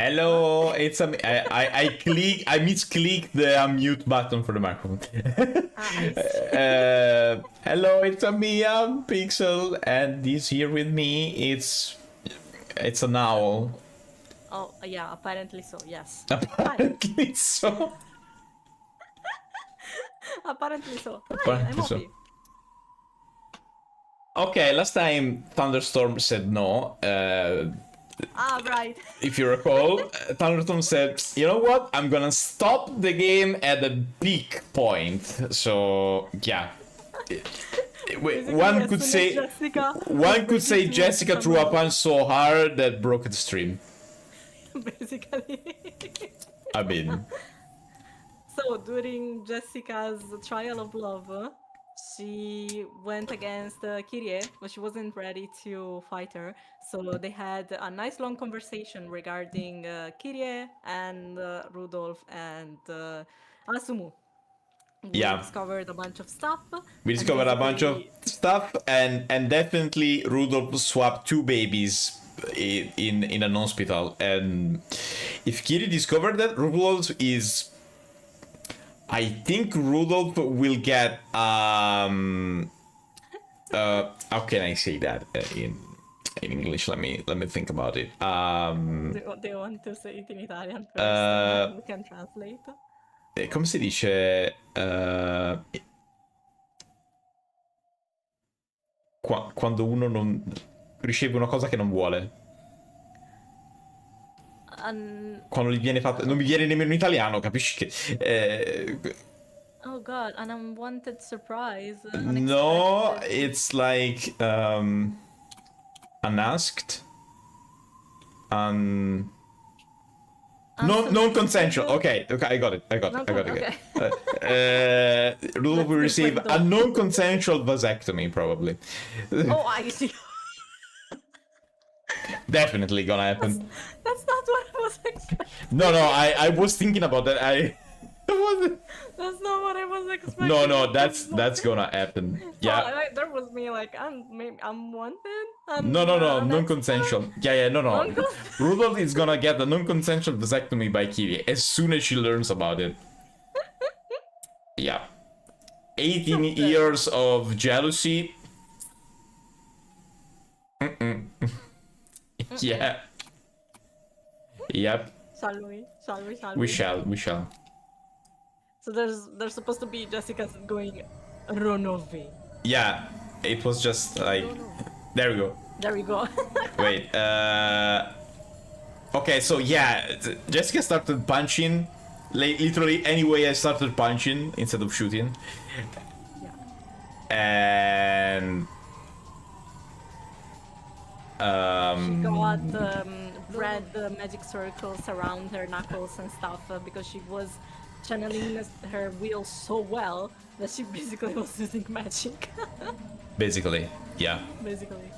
Hello, it's a I misclicked the unmute button for the microphone. Hello, it's a me, I'm Pixel, and this here with me, it's an owl. Oh, yeah, apparently so, yes. Apparently so. Apparently so. Hi, Apparently I'm so. Obi. Okay, last time Thunderstorm said no. Right. If you recall, Thunderstorm said, you know what, I'm gonna stop the game at the peak point. So, yeah. One could say Jessica threw a punch so hard that broke the stream. Basically. I mean... So, during Jessica's trial of love, she went against Kirie, but she wasn't ready to fight her. So they had a nice long conversation regarding Kirie and Rudolph and Asumu. We discovered a bunch of stuff. We discovered a bunch of stuff, and definitely Rudolph swapped 2 babies in an hospital. And if Kirie discovered that, Rudolph is... I think Rudolph will get how can I say that in English? Let me think about it. Do you want to say it in Italian first, and then we can translate? Come si dice quando uno non riceve una cosa che non vuole? Quando gli viene fatto, non mi viene nemmeno in italiano, capisci che oh god, an unwanted surprise. No, it's like unasked, non-consensual. Okay, I got it. Okay. Rudolph will receive a non-consensual vasectomy, probably. Oh, I see. Definitely gonna happen. That's not what I was expecting. No, I was thinking about that. That's not what I was expecting. No, that's gonna happen. Yeah. There was me like, I'm wanted. No, non-consensual. Yeah, no. Rudolph is gonna get the non-consensual vasectomy by Kirie as soon as she learns about it. Yeah. 18 years of jealousy. Yeah. Yep. Shall we? We shall. So there's supposed to be Jessica going Ronovi. Yeah, it was just like... There we go. Wait, okay, so yeah, Jessica started punching. Literally any way I started punching instead of shooting. Yeah. And... she got red magic circles around her knuckles and stuff because she was channeling her will so well that she basically was using magic. Basically, yeah. Basically.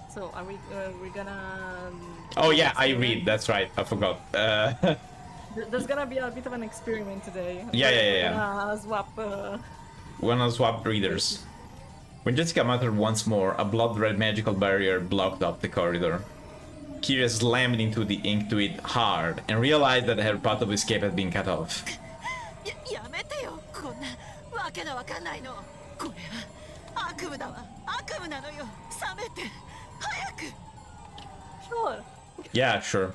So are we gonna... Oh yeah, I read, that's right, I forgot. There's gonna be a bit of an experiment today. Yeah. We're gonna swap readers. When Jessica muttered once more, a blood-red magical barrier blocked up the corridor. Kirie slammed into it hard and realized that her path of escape had been cut off. Sure. Yeah, sure.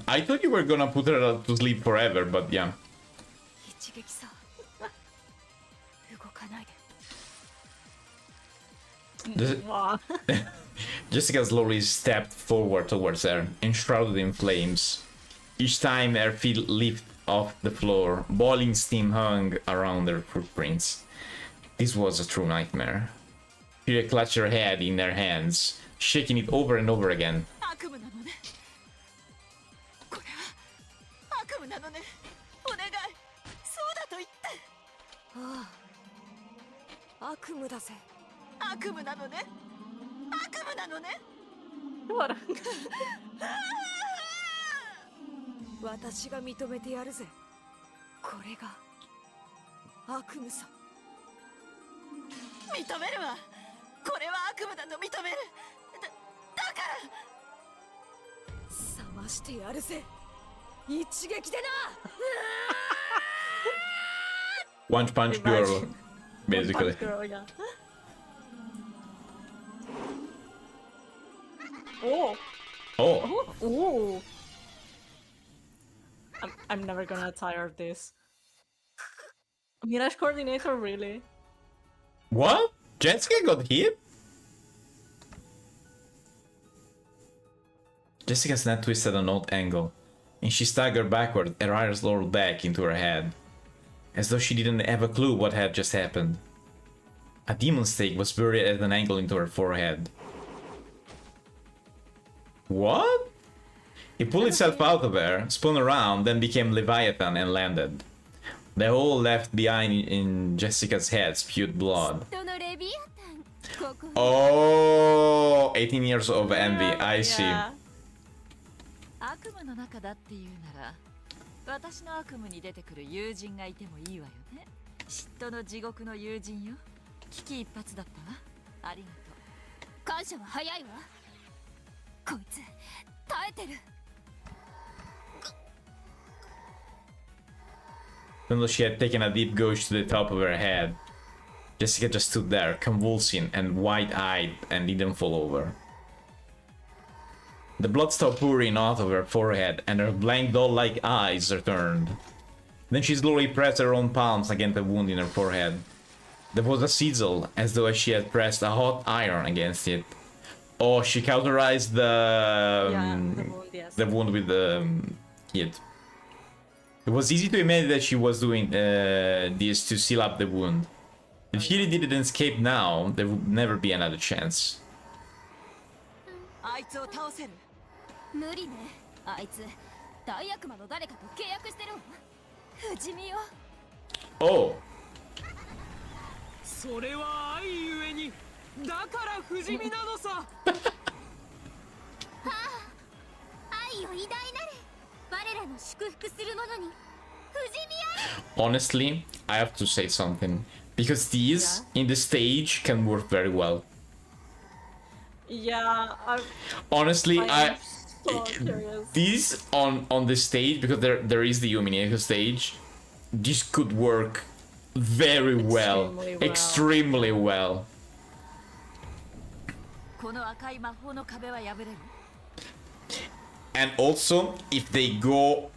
I thought you were gonna put her to sleep forever, but yeah. Jessica slowly stepped forward towards her, enshrouded in flames. Each time her feet lifted off the floor, boiling steam hung around her footprints. This was a true nightmare. She clutched her head in her hands, shaking it over and over again. 悪夢なのね。悪夢なのね。 What? 私が認めてやるぜ。これが悪夢さ。認めるわ。これは悪夢だと認める。だから冷ましてやるぜ。一撃でな。 One Punch Girl, basically. Punch Girl, yeah. Oh. Oh, Ooh. I'm never gonna tire of this. Mirage Coordinator, really? what? Jessica got hit? Jessica's neck twisted at an odd angle, and she staggered backward, her eyes rolled back into her head, as though she didn't have a clue what had just happened. A demon stake was buried at an angle into her forehead. What? It pulled itself out of her, spun around, then became Leviathan and landed. The hole left behind in Jessica's head spewed blood. Oh, 18 years of envy, I see. Yeah. 悪夢の中だっていうなら、私の悪夢に出てくる友人がいてもいいわよね。嫉妬の地獄の友人よ。危機一髪だったわ。ありがとう。感謝は早いわ。こいつ耐えてる。 Even though she had taken a deep gauge to the top of her head, Jessica just stood there, convulsing and wide-eyed, and didn't fall over. The blood stopped pouring out of her forehead, and her blank doll-like eyes returned. Then she slowly pressed her own palms against the wound in her forehead. There was a sizzle, as though she had pressed a hot iron against it. Oh, she cauterized the wound, yes. the wound with the hit. It was easy to imagine that she was doing this to seal up the wound. If she didn't escape now, there would never be another chance. あいつを倒せる。無理ね。あいつ大悪魔の誰かと契約してるわ。不死身よ。Oh! それは愛ゆえに、だから不死身なのさ。愛よ偉大なれ。我らの祝福する者に不死身愛。 Honestly, I have to say something. Because these, in the stage, can work very well. Yeah, Honestly, I am so curious. these on the stage, because there is the Umineko stage, this could work very well. Extremely well. この赤い魔法の壁は破れる。 And also, if they go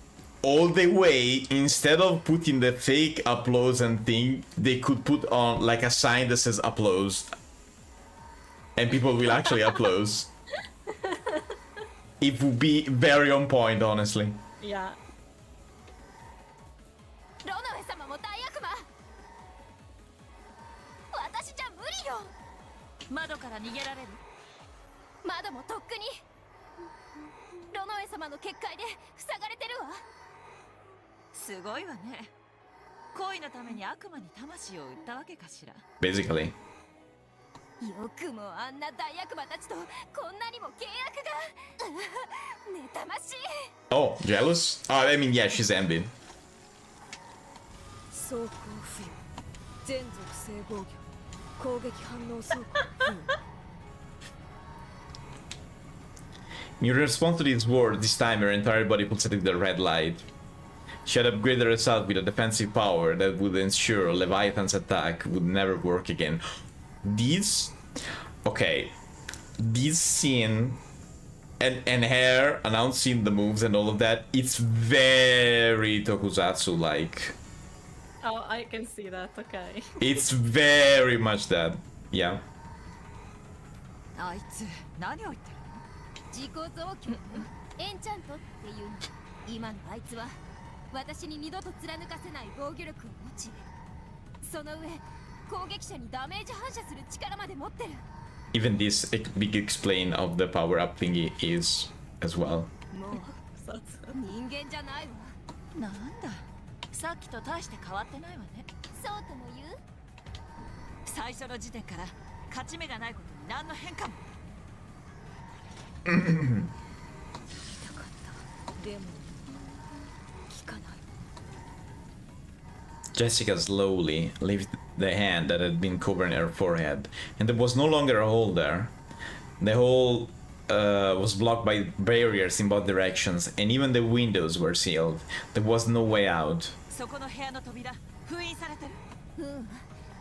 all the way, instead of putting the fake applause and thing, they could put on like a sign that says applause. And people will actually applause. It would be very on point, honestly. Yeah. ロノエ様も大悪魔。私じゃ無理よ。窓から逃げられる。窓もとっくに。ロノエ様の結界で塞がれてるわ。すごいわね。恋のために悪魔に魂を売ったわけかしら。Basically. よくもあんな大悪魔たちとこんなにも契約が。妬ましい。 Oh, jealous? Oh, I mean, yeah, she's envied. 装甲不要。全属性防御。攻撃反応装甲不要。 In response to this word, this time her entire body pulsated with a red light. She had upgraded herself with a defensive power that would ensure Leviathan's attack would never work again. This... Okay. This scene and her announcing the moves and all of that, it's very Tokusatsu-like. Oh, I can see that, okay. It's very much that. Yeah. あいつ何を言ってるの？自己増強エンチャントっていうの。今のあいつは私に二度と貫かせない防御力を持ち、その上攻撃者にダメージ反射する力まで持ってる。 Even this big explain of the power-up thingy is as well. もう人間じゃないわ。なんだ、さっきと大して変わってないわね。そうとも言う？最初の時点から勝ち目がないことに何の変化も。痛かったでも聞かない。 Jessica slowly lifted the hand that had been covering her forehead, and there was no longer a hole there. The hole was blocked by barriers in both directions, and even the windows were sealed. There was no way out. そこの部屋の扉封印されてる。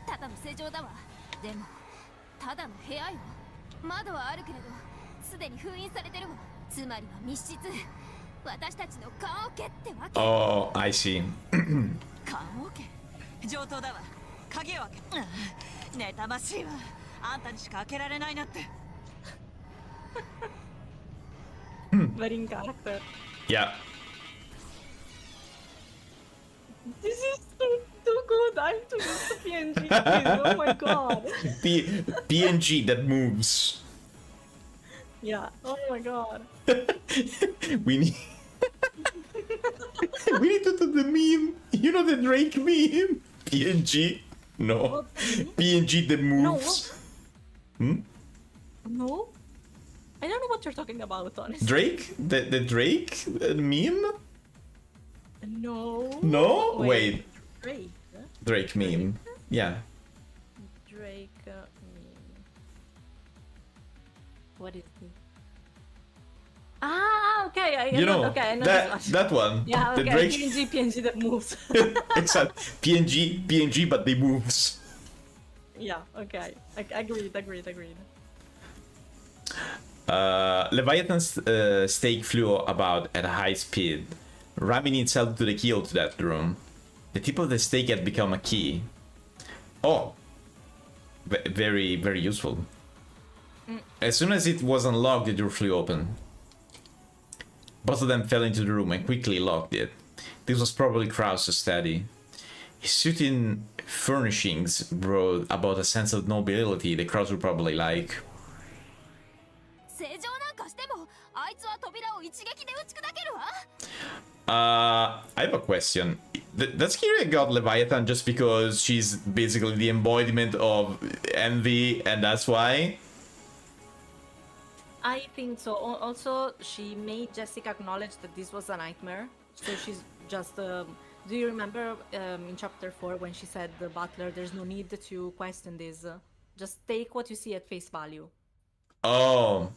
ただの正常だわ。でもただの部屋よ。窓はあるけれどすでに封印されてるわ。つまりは密室。私たちの棺桶ってわけ。 Oh, I see. 棺桶上等だわ。鍵を開け。妬ましいわ。あんたにしか開けられないなって。Very in character. Yeah. This is too good. I'm too used to PNG. Please. Oh my god. PNG that moves. Yeah. Oh my god. We need. We need to do the meme. You know the Drake meme? PNG? No. What? PNG that moves. No. I don't know what you're talking about, honestly. Drake? The Drake meme? No. No? Wait. Drake. Drake meme. Yeah. Drake. What is it? Ah, okay. I You know, okay, I know that, this one. that one. Yeah, The okay. Drake. PNG that moves. Exact. PNG, but they moves. Yeah, okay. Agreed. Leviathan's stake flew about at a high speed, ramming itself to the keel to that room. The tip of the stake had become a key. Oh, very, very useful. As soon as it was unlocked, the door flew open. Both of them fell into the room and quickly locked it. This was probably Krause's study. His suit in furnishings brought about a sense of nobility that Krause would probably like. 正常なんかしてもあいつは扉を一撃で打ち砕けるわ。 I have a question. Does Kiria got Leviathan just because she's basically the embodiment of envy and that's why? I think so. Also, she made Jessica acknowledge that this was a nightmare. So she's just. Do you remember in chapter 4 when she said the butler, "There's no need to question this. Just take what you see at face value." Oh,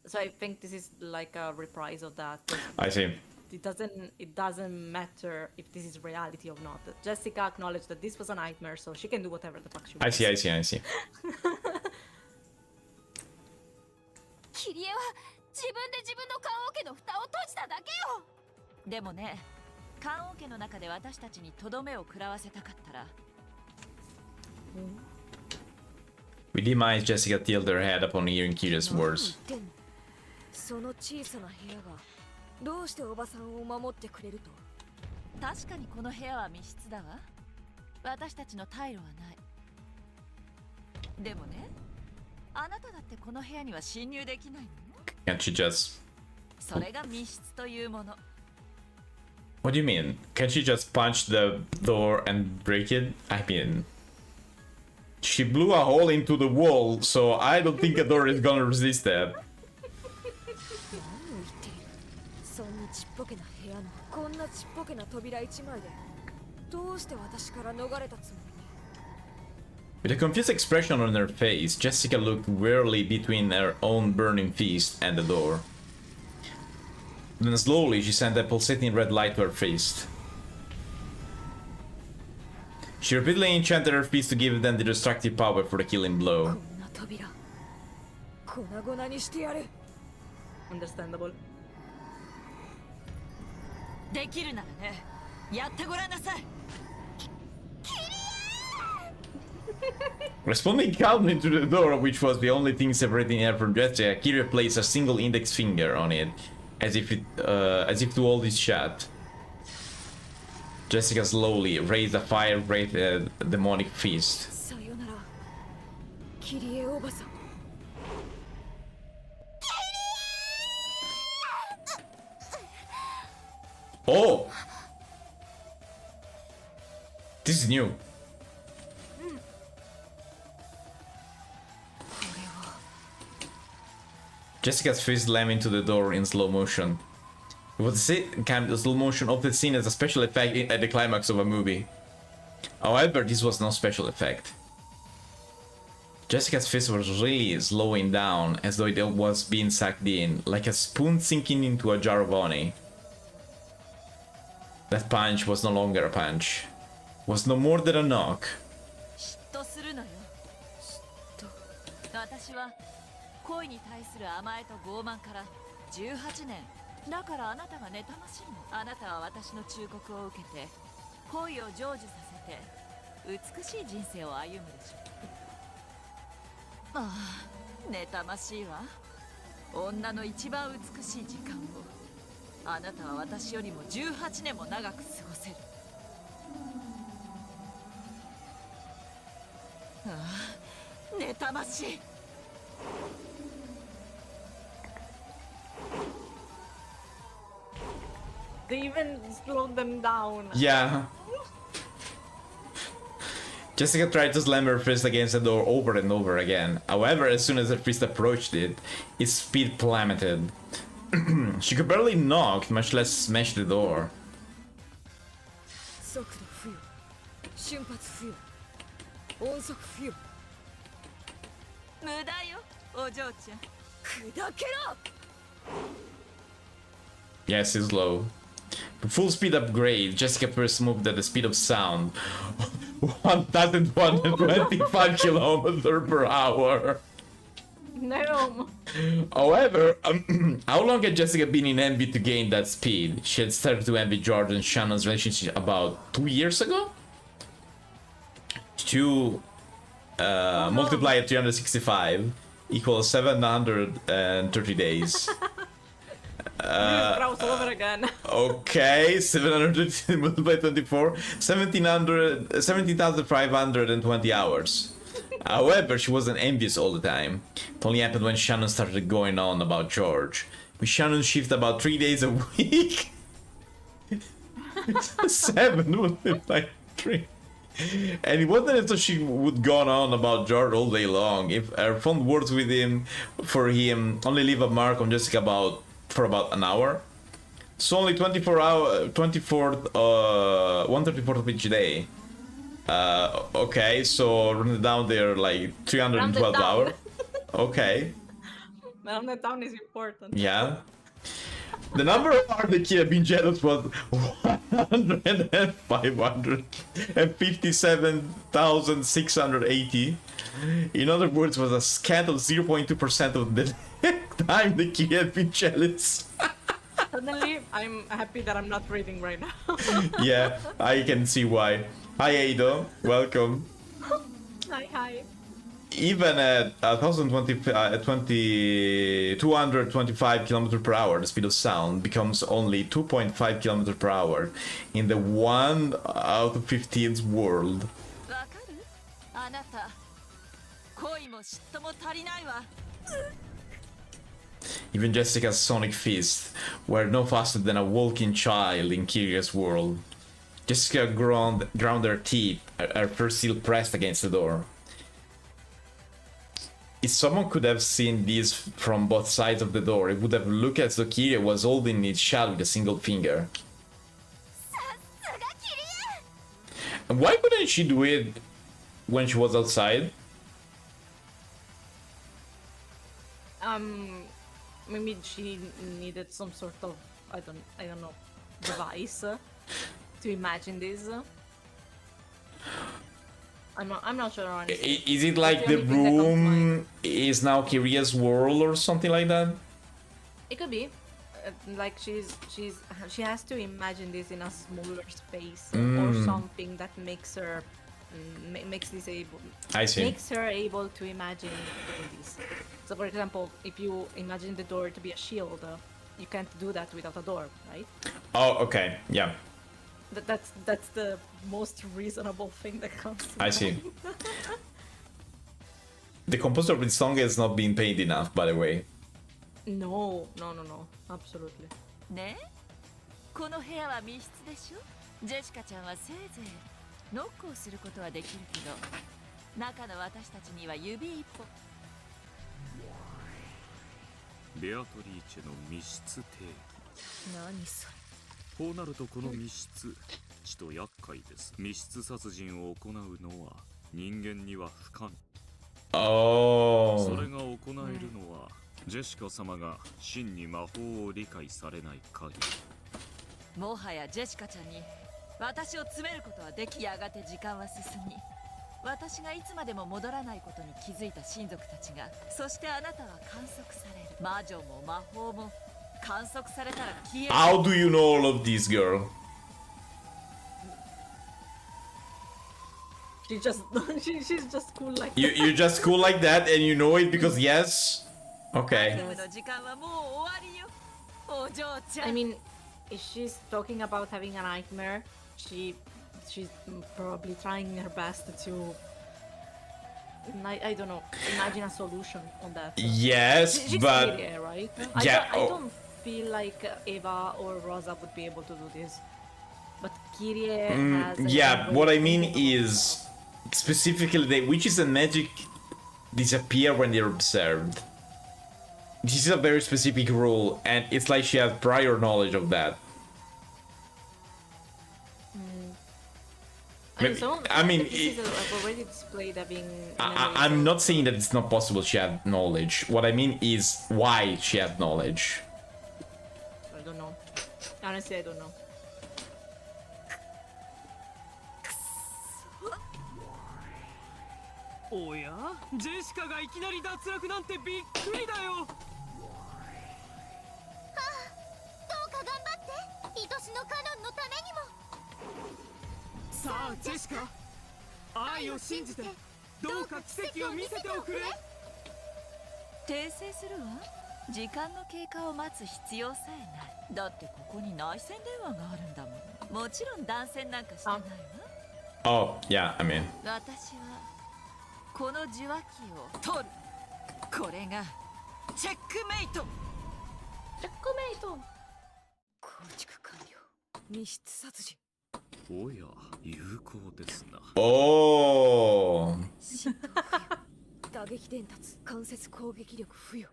So I think this is like a reprise of that. I see. It doesn't matter if this is reality or not. Jessica acknowledged that this was a nightmare, so she can do whatever the fuck she wants. I see. キリエは自分で自分の棺桶の蓋を閉じただけよ。でもね、棺桶の中で私たちにとどめを食らわせたかったら。With demise, Jessica tilted her head upon hearing Kiria's words. その小さな部屋がどうしておばさんを守ってくれると。確かにこの部屋は密室だわ。私たちの退路はない。でもね、あなただってこの部屋には侵入できないのよ。Can't you just... それが密室というもの。What do you mean? Can't you just punch the door and break it? I mean... She blew a hole into the wall, so I don't think a door is gonna resist that. 何を言っている。そんなちっぽけな部屋のこんなちっぽけな扉一枚でどうして私から逃れたつもり。 With a confused expression on her face, Jessica looked wearily between her own burning fist and the door. Then slowly she sent a pulsating red light to her fist. She repeatedly enchanted her fist to give them the destructive power for the killing blow. こんな扉粉々にしてやる。 Understandable. できるならね、やってごらんなさい。Responding calmly to the door, which was the only thing separating her from Jessica, Kiria placed a single index finger on it, as if to hold it shut. Jessica slowly raised a fire-breathed demonic fist. さよなら、キリエおばさん。 Oh! This is new. Jessica's face slammed into the door in slow motion. It was kind of slow motion of the scene as a special effect at the climax of a movie. However, this was no special effect. Jessica's fist was really slowing down, as though it was being sucked in, like a spoon sinking into a jar of honey. That punch was no longer a punch. Was no more than a knock. 嫉妬するのよ。嫉妬。私は恋に対する甘えと傲慢から18年。だからあなたが妬ましいの。あなたは私の忠告を受けて恋を成就させて美しい人生を歩むでしょう。ああ、妬ましいわ。女の一番美しい時間をあなたは私よりも18年も長く過ごせる。ああ、妬ましい。They even slowed them down. Yeah. Jessica tried to slam her fist against the door over and over again. However, as soon as her fist approached it, its speed plummeted. She could barely knock, much less smash the door. 速度不要、瞬発不要、音速不要。無駄よ、お嬢ちゃん。砕けろ。 Yes, it's low. The full speed upgrade, Jessica first moved at the speed of sound. 1,125 kilometers per hour. No. However, how long had Jessica been in envy to gain that speed? She had started to envy George and Shannon's relationship about 2 years ago? Multiply 365 equals 730 days. Kraus all over again. Okay, 700 multiplied 24, 17,520 hours. However, she wasn't envious all the time. It only happened when Shannon started going on about George. With Shannon's shift about 3 days a week. 7 multiplied 3. And it wasn't as though she would go on about George all day long. If her fond words with him, for him, only leave a mark on Jessica for about an hour. So only 1/34 of each day. Okay, so run it down there like 312 hours. Okay. Round it down is important. Yeah. The number of hours the kid had been jealous was 557,680. In other words, was a scant of 0.2% of the time the kid had been jealous. Suddenly, I'm happy that I'm not reading right now. Yeah, I can see why. Hi Ado, welcome. Hi. Even at 225 km per hour, the speed of sound becomes only 2.5 km per hour in the 1 out of 15th world. わかる？あなた、恋も嫉妬も足りないわ。 Even Jessica's sonic fists were no faster than a walking child in Kiria's world. Jessica ground her teeth, her first heel pressed against the door. If someone could have seen this from both sides of the door, it would have looked as though Kiria was holding its shut with a single finger. And why couldn't she do it when she was outside? Maybe she needed some sort of I don't know device to imagine this. I'm not sure honestly. Is it like the room is now Kiria's world or something like that? It could be. Like she has to imagine this in a smaller space or something that makes her makes this able. I see. Makes her able to imagine doing this. So, for example, if you imagine the door to be a shield, you can't do that without a door, right? Oh, okay, yeah. That's the most reasonable thing that comes to I see. The composer of this song has not been paid enough, by the way. No, absolutely. ね、この部屋は密室でしょ。ジェシカちゃんはせいぜいノックをすることはできるけど、中の私たちには指一本。ビベアトリーチェの密室定義。何それ。こうなるとこの密室ちと厄介です。密室殺人を行うのは人間には不可能。それが行えるのはジェシカ様が真に魔法を理解されない限り。もはやジェシカちゃんに私を詰めることはでき、やがて時間は進み、私がいつまでも戻らないことに気づいた親族たちが、そしてあなたは観測される。魔女も魔法も観測されたら消える。 How do you know all of this, girl? She just she's just cool like You're just cool like that and you know it because yes? Okay. ゲームの時間はもう終わりよ、お嬢ちゃん。 I mean, if she's talking about having a nightmare, she's probably trying her best to I don't know, imagine a solution on that. Yes, She's but Kyrie, right? yeah, I don't feel like Eva or Rosa would be able to do this. But Kyrie has yeah, what I mean is specifically the witches and magic disappear when they're observed. This is a very specific rule, and it's like she has prior knowledge of that. I mean, this is already displayed having. I'm not saying that it's not possible she had knowledge. What I mean is why she had knowledge. I don't know. Honestly, I don't know. おやジェシカがいきなり脱落なんてびっくりだよ。どうか頑張って、愛しのカノンのためにも。さあジェシカ、愛を信じてどうか奇跡を見せておくれ。訂正するわ。時間の経過を待つ必要さえない。だってここに内線電話があるんだもん。もちろん断線なんかしてないわ。 Oh, yeah, I mean. 私はこの受話器を取る。これがチェックメイト。チェックメイト。構築完了。密室殺人。おや有効ですな。 Oh. 浸透付与。打撃伝達。間接攻撃力付与。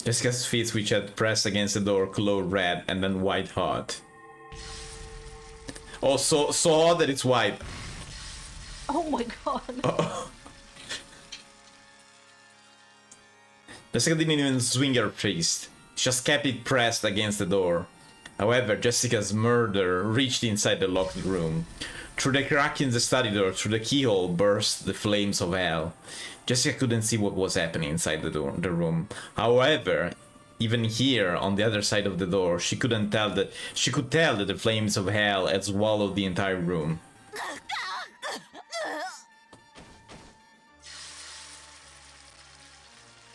Jessica's feet, which had pressed against the door, glowed red and then white hot. Oh, so hot that it's white. Oh my god. Jessica didn't even swing her fist. She just kept it pressed against the door. However, Jessica's murder reached inside the locked room. Through the crack in the study door, through the keyhole, burst the flames of hell. Jessica couldn't see what was happening inside the room. However, even here, on the other side of the door, she could tell that the flames of hell had swallowed the entire room.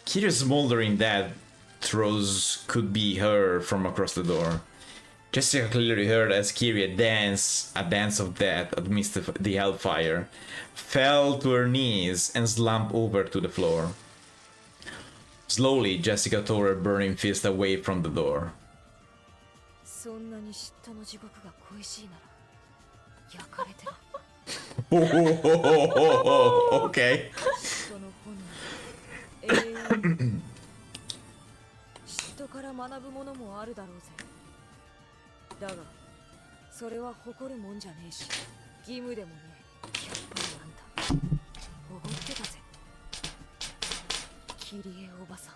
Kira's smoldering death throes could be heard from across the door. Jessica clearly heard as Kyria danced a dance of death amidst the hellfire, fell to her knees and slumped over to the floor. Slowly, Jessica tore her burning fist away from the door. そんなに嫉妬の地獄が恋しいなら焼かれてる。 Okay. その炎永遠。嫉妬から学ぶものもあるだろうぜ。だがそれは誇るもんじゃねえし義務でもねえ。やっぱりあんたおごってたぜキリエおばさん。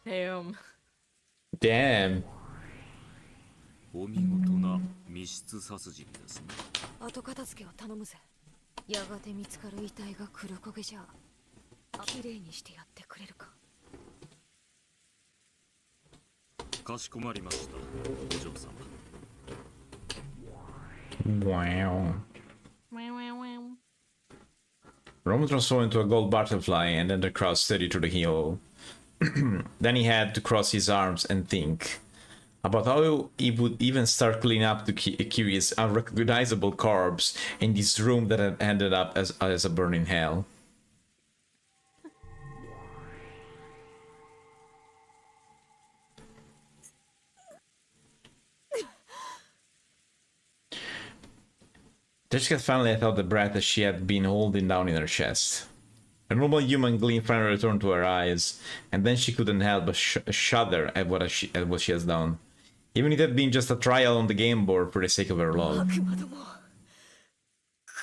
Damn. Damn. お見事な密室殺人ですね。後片付けを頼むぜ。やがて見つかる遺体が黒焦げじゃきれいにしてやってくれるか。かしこまりました、お嬢様。 Wow. Roman transformed into a gold butterfly and then the cross steady through the keyhole. Then he had to cross his arms and think about how he would even start cleaning up the curious, unrecognizable corpse in this room that had ended up as a burning hell. Jessica finally let out the breath that she had been holding down in her chest. A normal human gleam finally returned to her eyes, and then she couldn't help but shudder at what she has done. Even if it had been just a trial on the game board for the sake of her love. 悪魔ども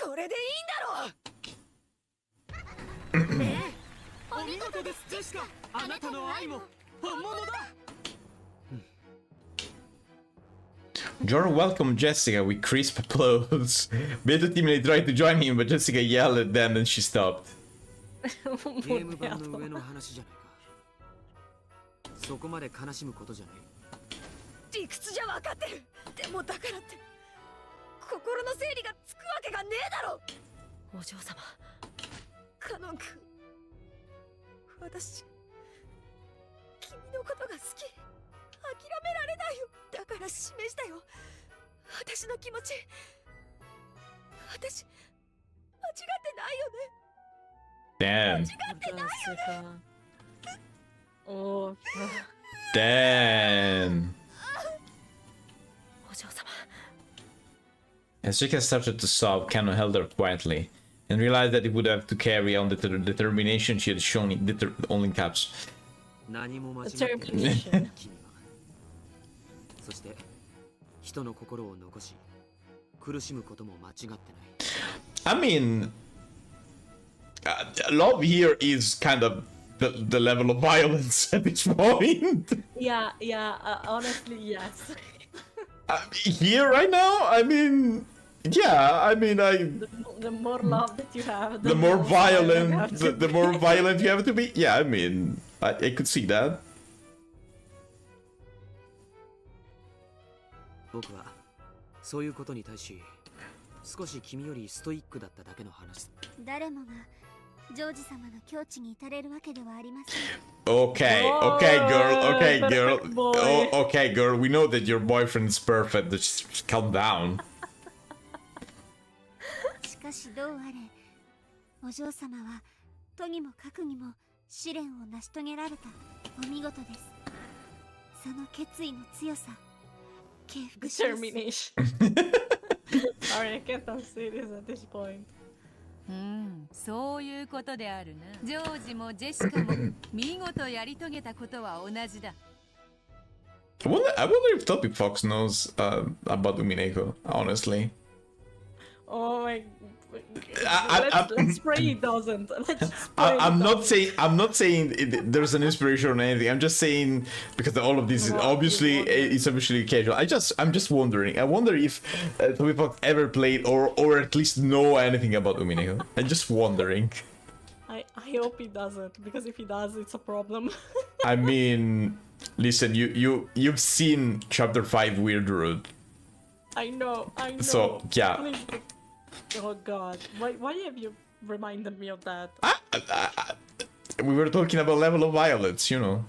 これでいいんだろうねえお見事ですジェシカあなたの愛も本物だ Jor welcomed Jessica with crisp applause. Beto timidly tried to join him, but Jessica yelled at them and she stopped. ゲーム版の上の話じゃないかそこまで悲しむことじゃない理屈じゃ分かってるでもだからって心の整理がつくわけがねえだろお嬢様カノン君私君のことが好き諦められないよだから示したよ私の気持ち私間違ってないよね Damn. Jessica. Oh. Damn. お嬢様 As Jessica started to sob, Canon held her quietly and realized that it would have to carry on the determination she had shown in only in caps. 何も間違ってない Determination. 君はそして人の心を残し苦しむことも間違ってない I mean, love here is kind of the level of violence at this point. Yeah, honestly, yes. Here right now, I mean, yeah, I mean, The more love that you have, the more violent you have violent, to the be. more violent you have to be. Yeah, I mean, I could see that. 僕はそういうことに対し少し君よりストイックだっただけの話誰もがジョージ様の境地に至れるわけではありません Okay, Oh, okay, girl, okay, girl. perfect boy. Oh, okay, girl. We know that your boyfriend's perfect. Just calm down. しかしどうあれお嬢様はとにもかくにも試練を成し遂げられたお見事ですその決意の強さ敬服します Determination. Sorry, I can't say this at this point. そういうことであるなジョージもジェシカも見事やり遂げたことは同じだ I wonder if Topic Fox knows about Umineko, honestly. Oh my. I- Let's pray he doesn't. I'm not saying there's an inspiration or anything. I'm just saying because all of this is Well, obviously you wonder. it's obviously casual. I'm just wondering. I wonder if Toby Fox ever played or at least know anything about Umineko. I'm just wondering. I hope he doesn't, because if he does, it's a problem. I mean, listen, you've seen Chapter 5 Weird Road. I know. So, yeah. Please. Oh god. Why have you reminded me of that? We were talking about level of violence, you know.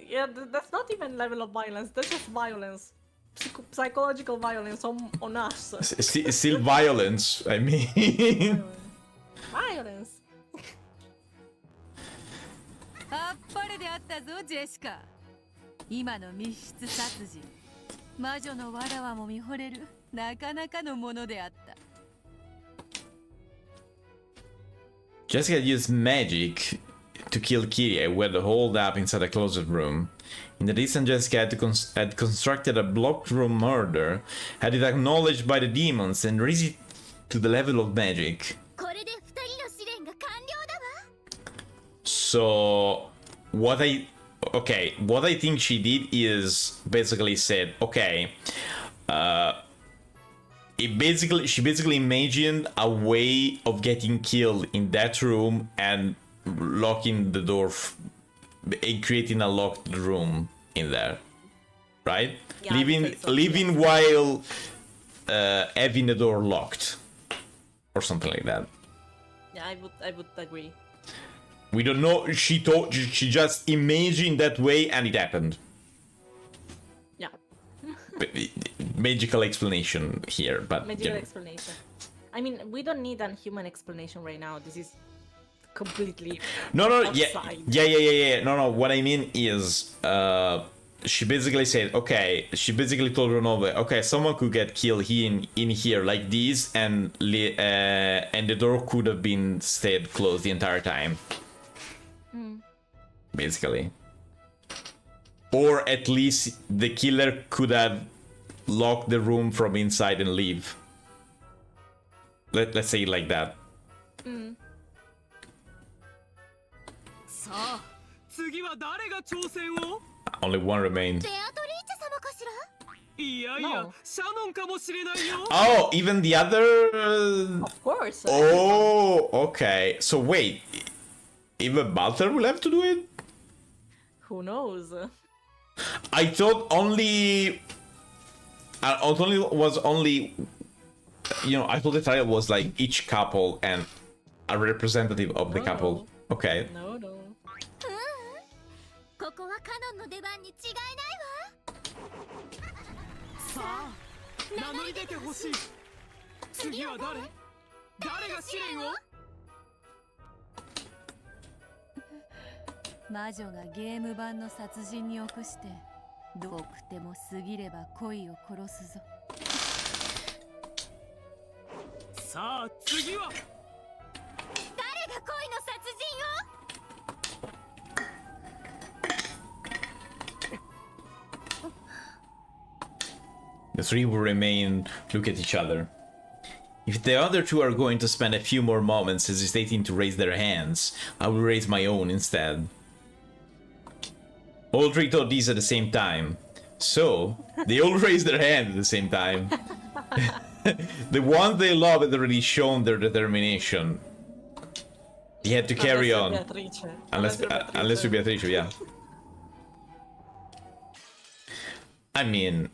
Yeah, that's not even level of violence. That's just violence. Psychological violence on us. Still violence, I mean. Violence. あっぱれであったぞジェシカ今の密室殺人魔女のわらわも見惚れるなかなかのものであった Jessica used magic to kill Kyrie with the hold up inside a closet room. In addition, Jessica had constructed a blocked room murder, had it acknowledged by the demons, and raised it to the level of magic. これで2人の試練が完了だわ So, what I think she did is basically said, okay, she basically imagined a way of getting killed in that room and locking the door, creating a locked room in there, right? Yeah, I would say so, Leaving while having the door locked, or something like that. Yeah, I would agree. We don't know. She just imagined that way, and it happened. Yeah. Magical explanation here, but Magical explanation. I mean, we don't need a human explanation right now. This is completely no, outside. yeah. No. What I mean is, she basically said, okay, she basically told Renova, okay, someone could get killed in here like this, and the door could have been stayed closed the entire time. Basically. Or at least the killer could have locked the room from inside and leave. Let's say it like that. さあ次は誰が挑戦を Only one remains. ベアトリーチェ様かしらいやいや No. シャノンかもしれないよ Oh, even the other... Of course. Oh, okay. So wait, even Balter will have to do it? Who knows? I thought only... I thought the title was like each couple and a representative of the No. couple. Okay. No, no. ここはカノンの出番に違いないわさあ名乗り出てほしい次は誰が試練を魔女がゲーム版の殺人に臆してどうくても過ぎれば恋を殺すぞ。さあ次は誰が恋の殺人を The three will remain, look at each other. If the other two are going to spend a few more moments hesitating to raise their hands, I will raise my own instead. All three thought these at the same time. So, they all raised their hand at the same time. The ones they love had already shown their determination. They had to carry on. Beatrice. Unless you're Beatrice, yeah. I mean...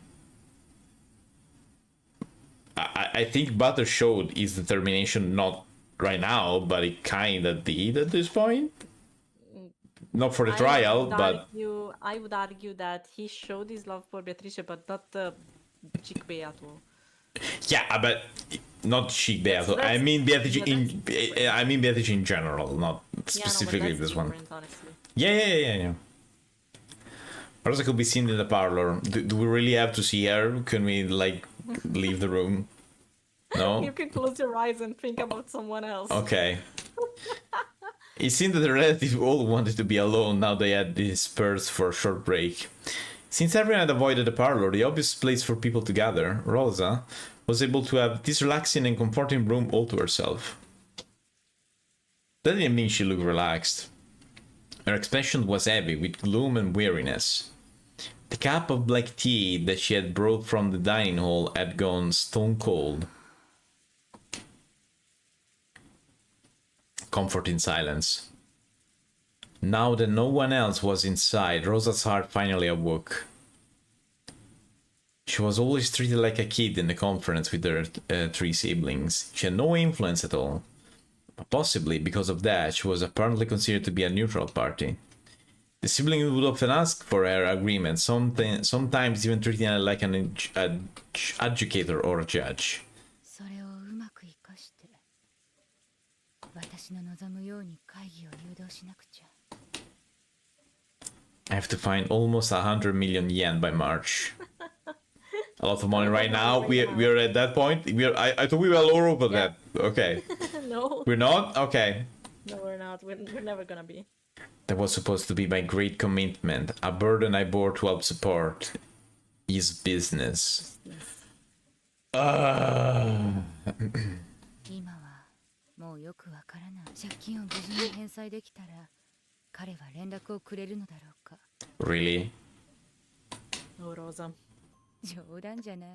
I think Butter showed his determination not right now, but it kinda did at this point. Not for the trial, but... I would argue that he showed his love for Beatrice, but not the chick Beato. Yeah, but not Chic Beato. I mean Beatrice in general, not specifically this one. Honestly. Yeah. Rosa could be seen in the parlor. Do we really have to see her? Can we, like, leave the room? No? You can close your eyes and think about someone else. Okay. It seemed that the relatives all wanted to be alone now they had dispersed for a short break. Since everyone had avoided the parlor, the obvious place for people to gather, Rosa was able to have this relaxing and comforting room all to herself. That didn't mean she looked relaxed. Her expression was heavy with gloom and weariness. The cup of black tea that she had brought from the dining hall had gone stone cold. Comfort in silence. Now that no one else was inside, Rosa's heart finally awoke. She was always treated like a kid in the conference with her three siblings. She had no influence at all. But possibly because of that, she was apparently considered to be a neutral party. The siblings would often ask for her agreement, sometimes even treating her like an adjudicator or a judge. それをうまく生かして私の望むように会議を誘導しなくちゃ。 I have to find almost 100 million yen by March. A lot of money right now. We are at that point. I thought we were all over that. Okay. No. We're not? Okay. No, we're not. We're never gonna be. That was supposed to be my great commitment. A burden I bore to help support his business. 今はもうよくわからない。借金を無事に返済できたら彼は連絡をくれるのだろうか。 Really? Oh, Rosa. 冗談じゃない。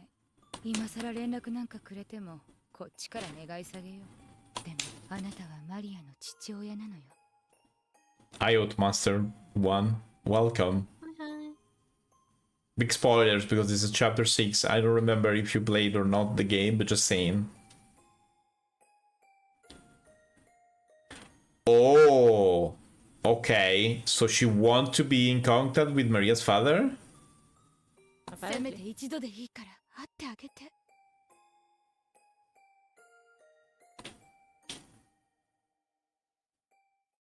今さら連絡なんかくれてもこっちから願い下げよう。でもあなたはマリアの父親なのよ。IoT Master 1, welcome. Big spoilers because this is chapter 6. I don't remember if you played or not the game, but just saying. Oh, okay. So she wants to be in contact with Maria's father? せめて一度でいいから会ってあげて。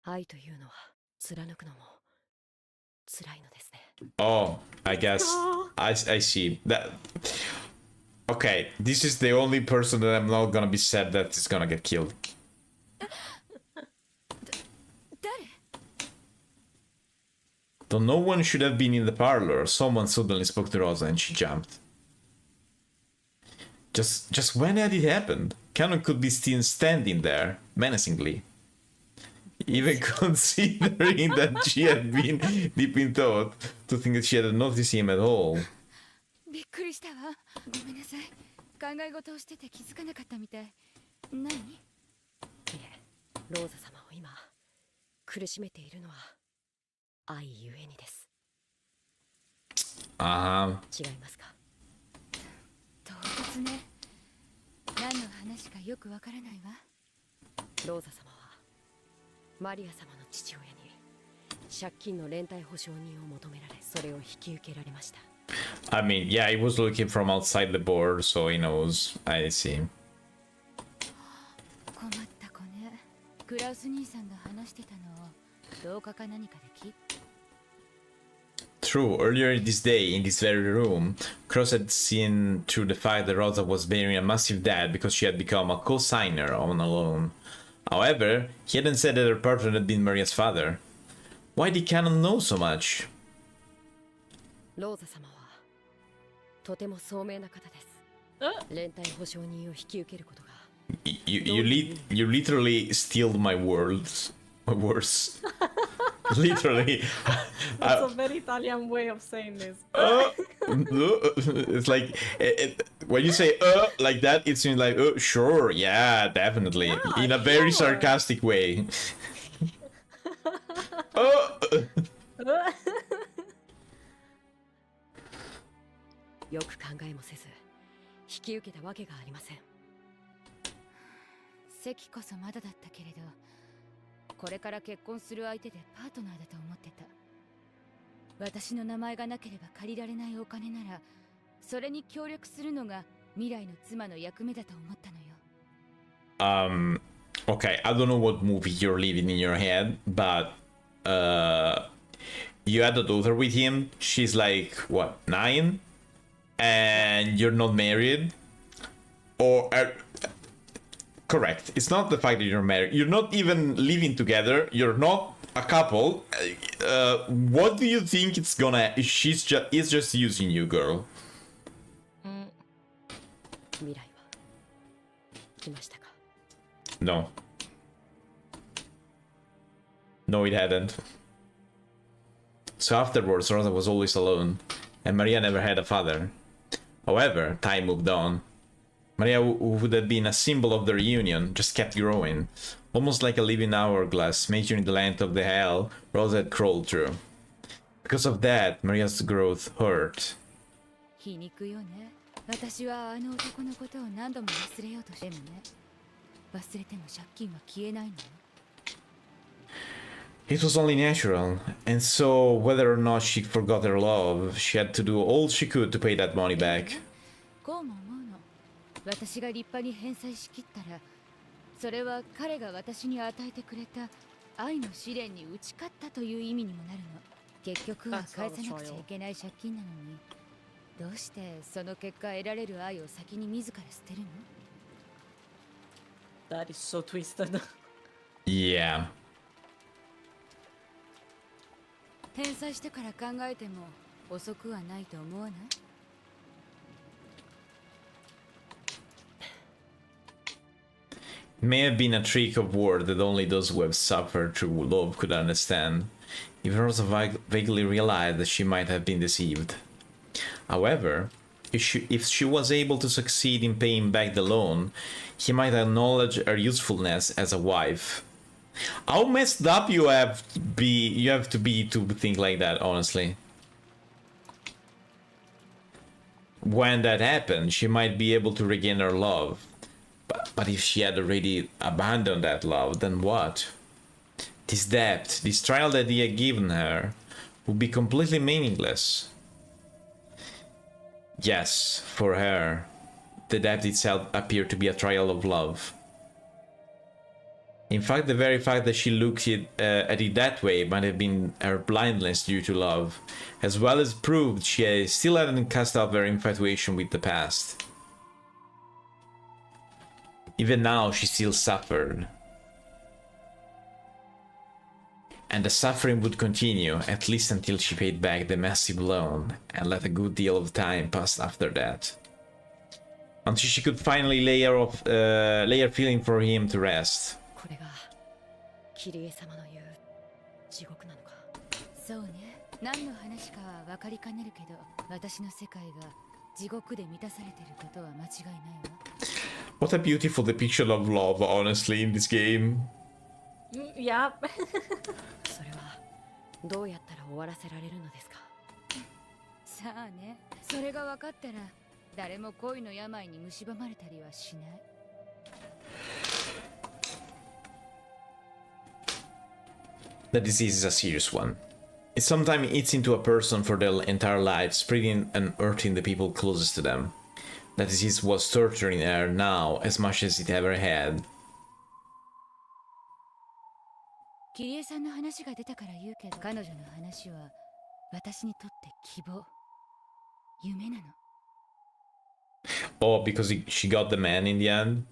愛というのは貫くのも辛いのですね。 Oh, I guess I see that. Okay, this is the only person that I'm not gonna be sad that is gonna get killed. 誰？ Though no one should have been in the parlor, someone suddenly spoke to Rosa and she jumped. Just when had it happened? Canon could be still standing there, menacingly. Even considering that she had been deep in thought, to think that she hadn't noticed him at all. びっくりしたわ。ごめんなさい。考え事をしてて気づかなかったみたい。何？いえ、ローザ様を今苦しめているのは愛ゆえにです。違いますか？唐突ね。何の話かよくわからないわ。ローザ様はマリア様の父親に借金の連帯保証人を求められ、それを引き受けられました。I mean, yeah, he was looking from outside the board, so he knows. I see. 困った子ね。クラウス兄さんが話してたのを廊下か何かで聞い。True, earlier this day, in this very room, Cross had seen through the fact that Rosa was bearing a massive debt because she had become a co-signer on a loan. However, he hadn't said that her partner had been Maria's father. Why did Canon know so much? ローザ様はとても聡明な方です。連帯保証人を引き受けることが。You literally steal my words. Literally. That's a very Italian way of saying this. It's like when you say like that, it seems like sure, yeah, definitely, Yeah, in a very sure. sarcastic way. よく考えもせず引き受けたわけがありません。席こそまだだったけれど、これから結婚する相手でパートナーだと思ってた。私の名前がなければ借りられないお金なら、それに協力するのが未来の妻の役目だと思ったのよ。Okay, I don't know what movie you're living in your head, but you had a daughter with him. She's like what, 9, and you're not married, or correct? It's not the fact that you're married. You're not even living together. You're not a couple. What do you think it's gonna? It's just using you, girl. 未来は来ましたか？ No. No, it hadn't. So afterwards, Rosa was always alone, and Maria never had a father. However, time moved on. Maria, who would have been a symbol of the reunion, just kept growing, almost like a living hourglass, measuring the length of the hell Rosa had crawled through. Because of that, Maria's growth hurt. 皮肉よね。私はあの男のことを何度も忘れようとしてもね。忘れても借金は消えないのよ。It was only natural, and so whether or not she forgot her love, she had to do all she could to pay that money back. こうも思うの。私が立派に返済しきったら、それは彼が私に与えてくれた愛の試練に打ち勝ったという意味にもなるの。結局は返さなくちゃいけない借金なのに、どうしてその結果得られる愛を先に自ら捨てるの？ That is so twisted. Yeah. 返済してから考えても遅くはないと思わない？ It may have been a trick of word that only those who have suffered through love could understand. Even Rosa vaguely realized that she might have been deceived. However, if she was able to succeed in paying back the loan, he might acknowledge her usefulness as a wife. How messed up you have to be to think like that, honestly. When that happened, she might be able to regain her love. But if she had already abandoned that love, then what? This debt, this trial that he had given her, would be completely meaningless. Yes, for her, the debt itself appeared to be a trial of love. In fact, the very fact that she looked at it that way might have been her blindness due to love, as well as proved she still hadn't cast off her infatuation with the past. Even now, she still suffered. And the suffering would continue, at least until she paid back the massive loan, and let a good deal of time pass after that. Until she could finally lay her feeling for him to rest. これがキリエ様の言う地獄なのか。そうね。何の話かは分かりかねるけど、私の世界が地獄で満たされてることは間違いないわ。What a beautiful depiction of love, honestly, in this game. Yep. それはどうやったら終わらせられるのですか。さあね。それが分かったら誰も恋の病に蝕まれたりはしない。The disease is a serious one. It sometimes eats into a person for their entire life, spreading and hurting the people closest to them. That disease was torturing her now as much as it ever had. キリエさんの話が出たから言うけど、彼女の話は私にとって希望、夢なの。Oh, because she got the man in the end?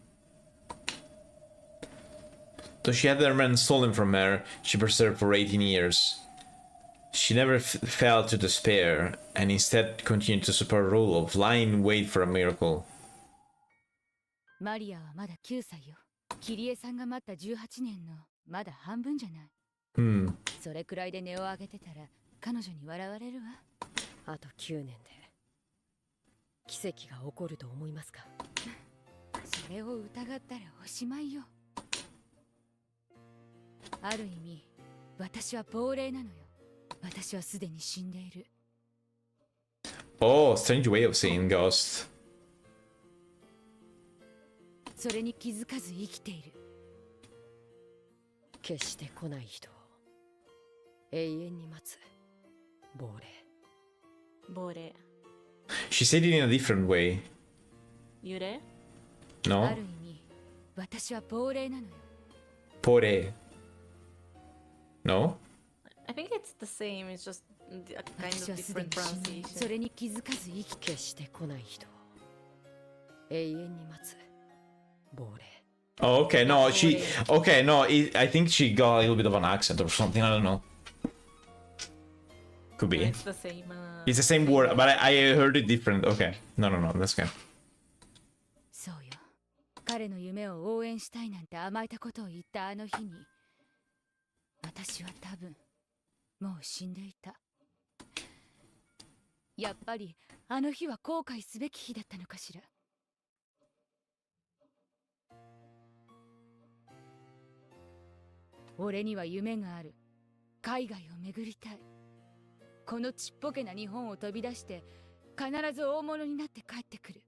Though she had her man stolen from her, she persevered for 18 years. She never fell to despair, and instead continued to support her rule of lying in wait for a miracle. マリアはまだ9歳よ。キリエさんが待った18年のまだ半分じゃない。それくらいで音を上げてたら彼女に笑われるわ。あと9年で奇跡が起こると思いますか。それを疑ったらおしまいよ。ある意味、私は亡霊なのよ。私はすでに死んでいる。Oh, strange way of saying ghost. それに気づかず生きている。決して来ない人を永遠に待つ亡霊。亡霊。She said it in a different way. 幽霊？ No? ある意味、私は亡霊なのよ。Pore. No? I think it's the same, it's just a kind of different そ pronunciation. れに気づかず生き決して来ない人を永遠に待つ亡霊。 Oh, okay, no, she... Okay, no, I think she got a little bit of an accent or something, I don't know. Could be. It's the same. It's the same word, but I heard it different. Okay. No, that's okay. そうよ。彼の夢を応援したいなんて甘えたことを言ったあの日に、私は多分もう死んでいた。やっぱりあの日は後悔すべき日だったのかしら。俺には夢がある。海外を巡りたい。このちっぽけな日本を飛び出して必ず大物になって帰ってくる。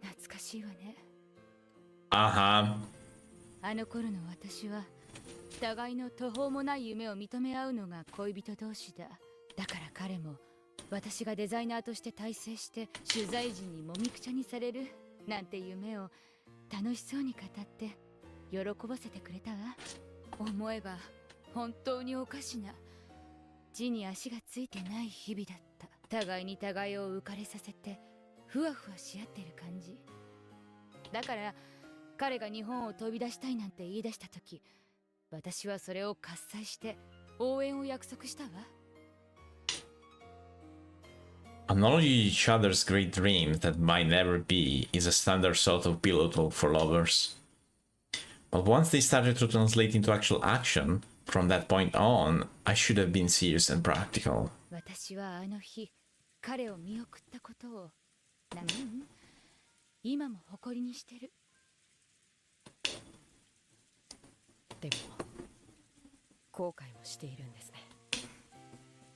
懐かしいわね。Uh-huh. あの頃の私は互いの途方もない夢を認め合うのが恋人同士だ。だから彼も私がデザイナーとして大成して取材陣にもみくちゃにされるなんて夢を楽しそうに語って喜ばせてくれたわ。思えば本当におかしな地に足がついてない日々だった。互いに互いを浮かれさせてふわふわし合ってる感じだから、彼が日本を飛び出したいなんて言い出した時、私はそれを喝采して応援を約束したわ。 Acknowledging each other's great dreams that might never be is a standard sort of pivotal for lovers. But once they started to translate into actual action, from that point on, I should have been serious and practical. 私はあの日、彼を見送ったことを、今も誇りにしてる。でも後悔もしているんですね。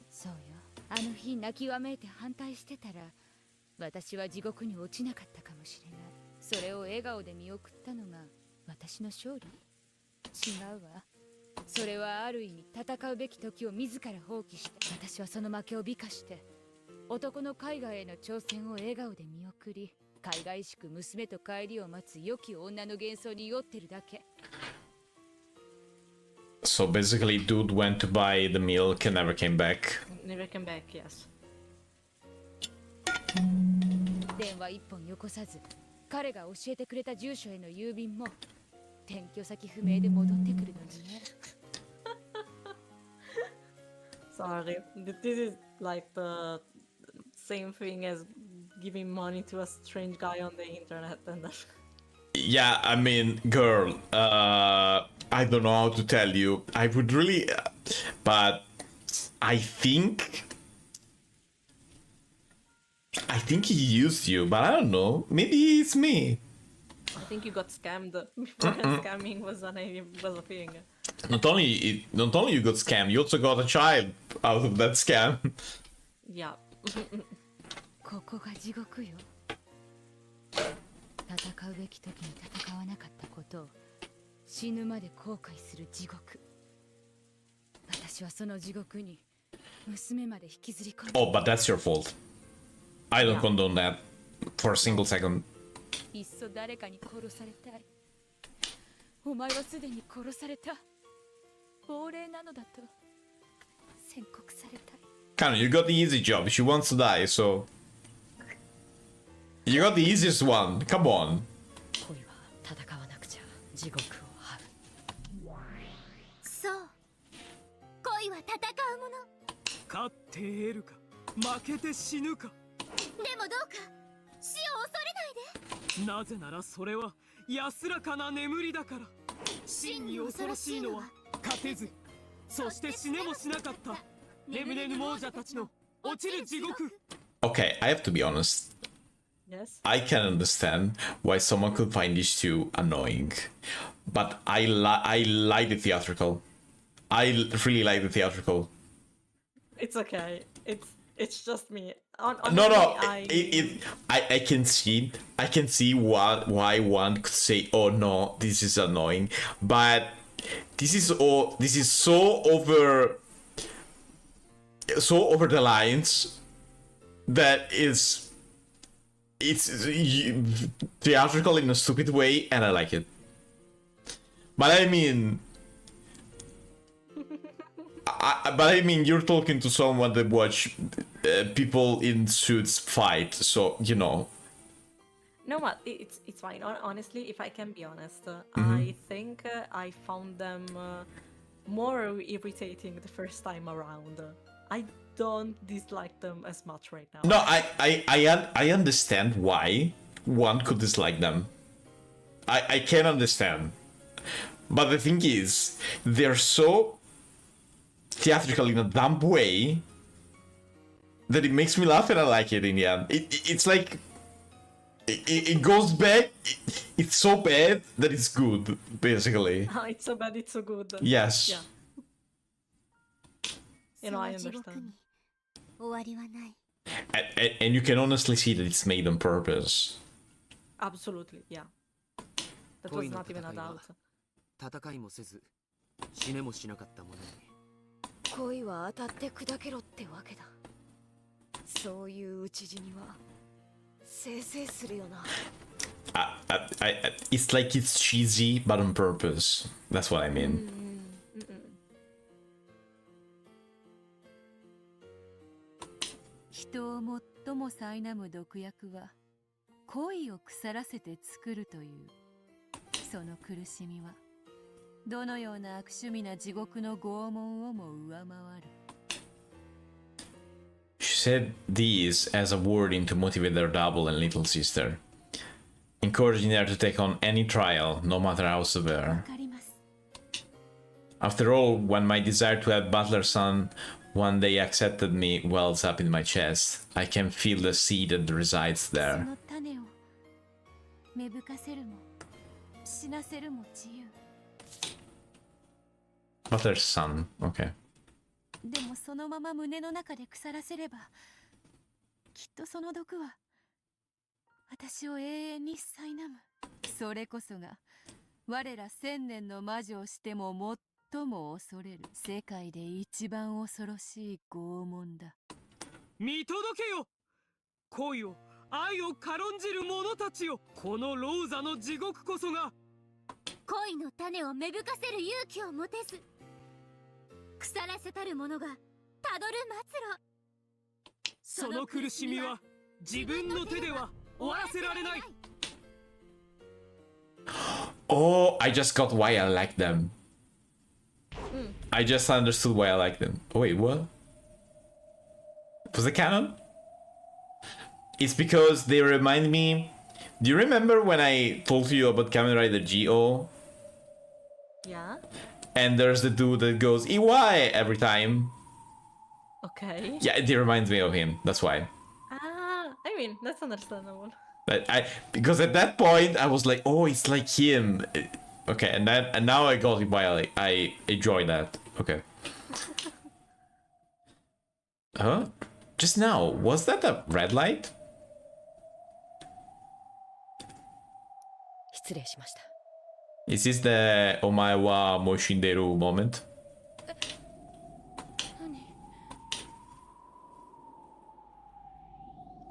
そうよ。あの日泣きわめいて反対してたら、私は地獄に落ちなかったかもしれない。それを笑顔で見送ったのが私の勝利？違うわ。それはある意味戦うべき時を自ら放棄して、私はその負けを美化して男の海外への挑戦を笑顔で見送り、海外しく娘と帰りを待つ良き女の幻想に酔ってるだけ。 So basically, dude went to buy the milk and never came back. Never came back, yes. 電話一本よこさず、彼が教えてくれた住所への郵便も転居先不明で戻ってくるのにね。Sorry, this is like the same thing as giving money to a strange guy on the internet and then... Yeah, I mean, girl, I don't know how to tell you. I would really, but I think he used you, but I don't know. Maybe it's me. I think you got scammed before scamming was a thing. Not only you got scammed, you also got a child out of that scam. Yeah. ここが地獄よ。戦うべき時に戦わなかったことを死ぬまで後悔する地獄。私はその地獄に娘まで引きずり込んだ。 Oh, but that's your fault. I don't condone that for a single second. いっそ誰かに殺されたい。お前はすでに殺された。亡霊なのだと宣告されたい。Kano, you got the easy job. She wants to die, so you got the easiest one. Come on. 恋は戦わなくちゃ地獄を這う。そう恋は戦うもの。勝って得るか負けて死ぬか。でもどうか死を恐れないで。なぜならそれは安らかな眠りだから。真に恐ろしいのは勝てず、そして死ねもしなかった眠れぬ亡者たちの落ちる地獄。 Okay, I have to be honest. Yes. I can understand why someone could find these two annoying, but I like the theatrical. I really like the theatrical. It's okay. It's just me. No, Honestly, I can see why one could say, oh no, this is annoying, but this is so over the lines that it's theatrical in a stupid way, and I like it. But I mean, you're talking to someone that watch people in suits fight, so you know. No, but it's fine. Honestly, if I can be honest, I think I found them more irritating the first time around. I don't dislike them as much right now. No, I understand why one could dislike them. I can understand. But the thing is, they're so theatrical in a dumb way that it makes me laugh and I like it in the end. It's like it goes back. It's so bad that it's good, basically. It's so bad, it's so good. Yes. Yeah. You know, I understand. 終わりはない。 And you can honestly see that it's made on purpose. Absolutely, yeah. That was not even a doubt. 戦いもせず死ねもしなかったものに。恋は当たって砕けろってわけだ。そういう討ち死にはせいせいするよな。It's like it's cheesy, but on purpose. That's what I mean. 人を最も苛む毒薬は恋を腐らせて作るというその苦しみはどのような悪趣味な地獄の拷問をも上回る。 She said these as a wording to motivate their double and little sister, encouraging her to take on any trial, no matter how severe. わかります。 After all, when my desire to have Butler's son one day accepted me wells up in my chest, I can feel the seed that resides そ there. の種を芽吹かせるも死なせるも自由。 Butler's son, okay. でもそのまま胸の中で腐らせればきっとその毒は私を永遠に苛む。それこそが我ら千年の魔女をしても最も恐れる世界で一番恐ろしい拷問だ。見届けよ恋を愛を軽んじる者たちよ。このローザの地獄こそが恋の種を芽吹かせる勇気を持てず、腐らせたる者がたどる末路。その苦しみは自分の手では終わらせられない。 Oh, I just got why I like them. I just understood why I like them. Oh, wait, what? Was it canon? It's because they remind me... Do you remember when I told you about Kamen Rider G.O? Yeah. And there's the dude that goes EY every time. Okay. Yeah, it reminds me of him. That's why. Ah, I mean, that's understandable. But because at that point I was like, oh, it's like him. Okay, and now I got it why I enjoy that. Okay. Huh? Just now, was that a red light? 失礼しました。 Is this the Omae wa mo shinderu moment? 何？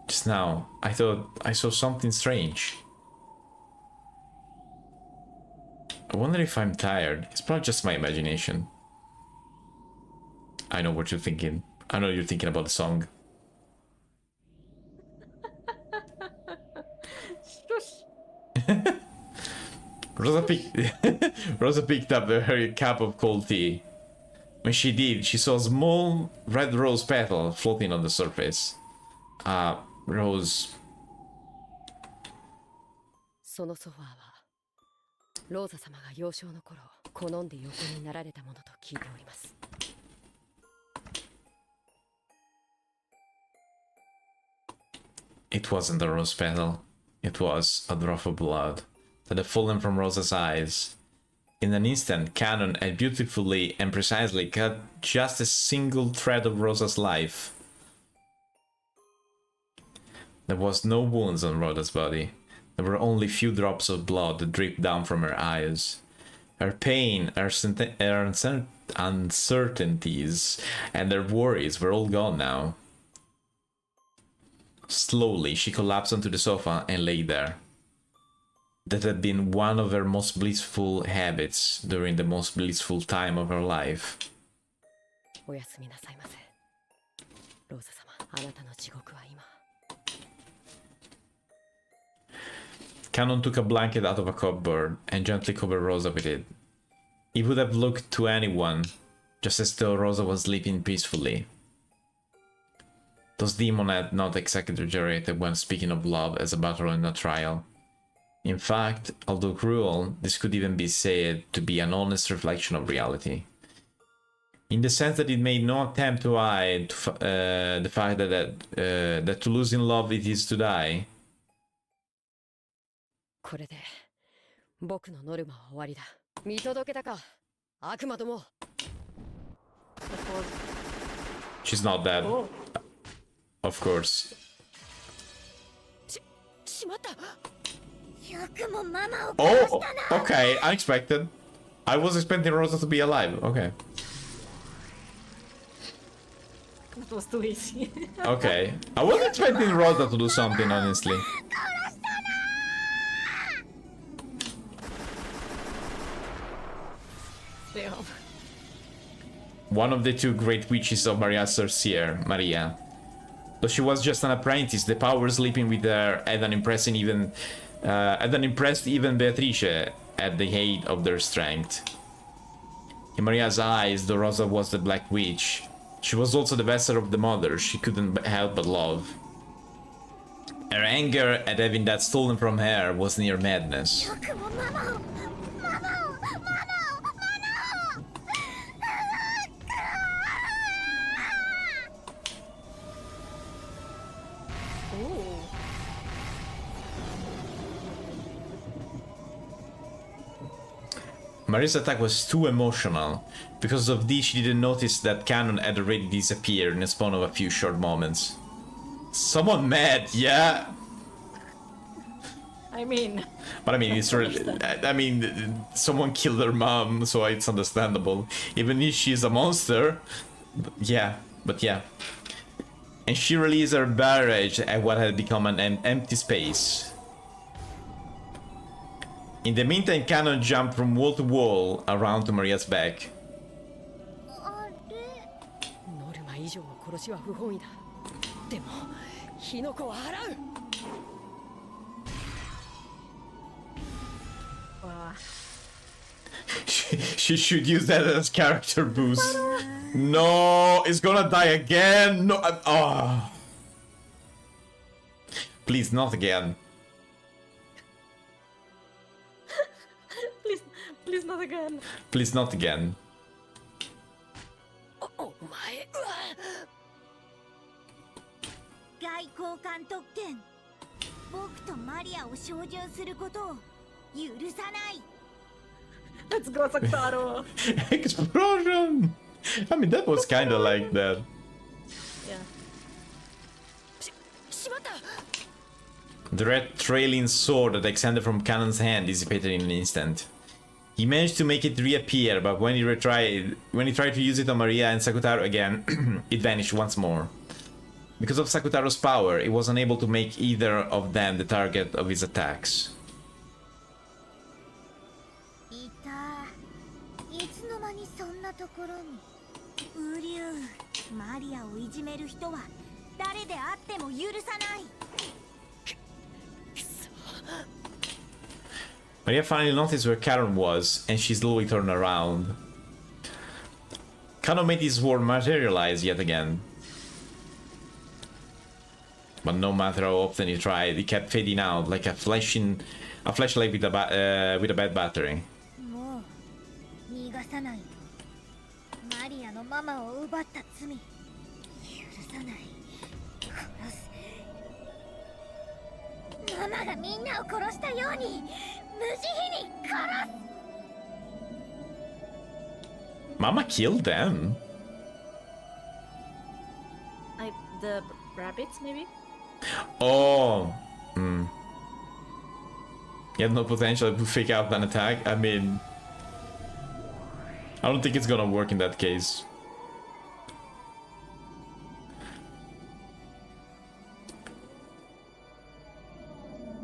Just now, I thought I saw something strange. I wonder if I'm tired. It's probably just my imagination. I know what you're thinking. I know you're thinking about the song. Rosa picked up her cup of cold tea. When she did, she saw a small red rose petal floating on the surface. Rose. そのソファーはローザ様が幼少の頃好んで横になられたものと聞いております。 It wasn't a rose petal. It was a drop of blood that had fallen from Rosa's eyes. In an instant, Canon had beautifully and precisely cut just a single thread of Rosa's life. There was no wounds on Rosa's body. There were only few drops of blood that dripped down from her eyes. Her pain, her uncertainties, and her worries were all gone now. Slowly, she collapsed onto the sofa and lay there. That had been one of her most blissful habits during the most blissful time of her life. おやすみなさいませ。ローザ様、あなたの地獄は今。 Canon took a blanket out of a cupboard and gently covered Rosa with it. It would have looked to anyone, just as though Rosa was sleeping peacefully. Those demons had not exactly deteriorated when speaking of love as a battle and a trial. In fact, although cruel, this could even be said to be an honest reflection of reality. In the sense that it made no attempt to hide the fact that to lose in love it is to die. これで僕のノルマは終わりだ。見届けたか、悪魔ども。 She's not dead. Oh. Of course. しまった。よくもママを Oh, okay, unexpected. I was expecting Rosa to be alive. Okay. That was too easy. Okay. I was expecting Rosa to do something, honestly. Damn. One of the two great witches of Maria's sorcier, Maria. Though she was just an apprentice, the power sleeping with her had impressed even Beatrice at the height of their strength. In Maria's eyes, though Rosa was the Black Witch, she was also the vessel of the mother she couldn't help but love. Her anger at having that stolen from her was near madness. よくもママをママをママをママを Maria's attack was too emotional. Because of this, she didn't notice that Canon had already disappeared in the span of a few short moments. Someone mad, yeah. I mean, But I mean, it's really, I mean, someone killed her mom, so it's understandable. Even if she's a monster, yeah, but yeah. and she released her barrage at what had become an empty space. In the meantime, Cannon jumped from wall to wall around to Maria's back. ノルマ以上の殺しは不本意だ。でも火の粉は払う。 She should use that as character boost. No, it's gonna die again. No, oh. Please, not again. Please not again. Please, not again. お前。外交官特権。僕とマリアを照準することを許さない。 Let's go, Sakutaro. Explosion! I mean, that was kind of like that. Yeah. The red trailing sword that extended from Cannon's hand dissipated in an instant. He managed to make it reappear, but when he tried to use it on Maria and Sakutaro again, it vanished once more. Because of Sakutaro's power, it was unable to make either of them the target of his attacks. いつの間にそんなところに。ウリュウ、マリアをいじめる人は誰であっても許さない。 Maria finally noticed where Karen was, and she slowly turned around. Kano made his sword materialize yet again. But no matter how often he tried, it kept fading out like a flashlight with a bad battery. もう逃がさないと。マリアのママを奪った罪、許さない。殺す。ママがみんなを殺したように。 Mama killed them. The rabbits, maybe? Oh. You have no potential to fake out an attack? I mean... I don't think it's gonna work in that case.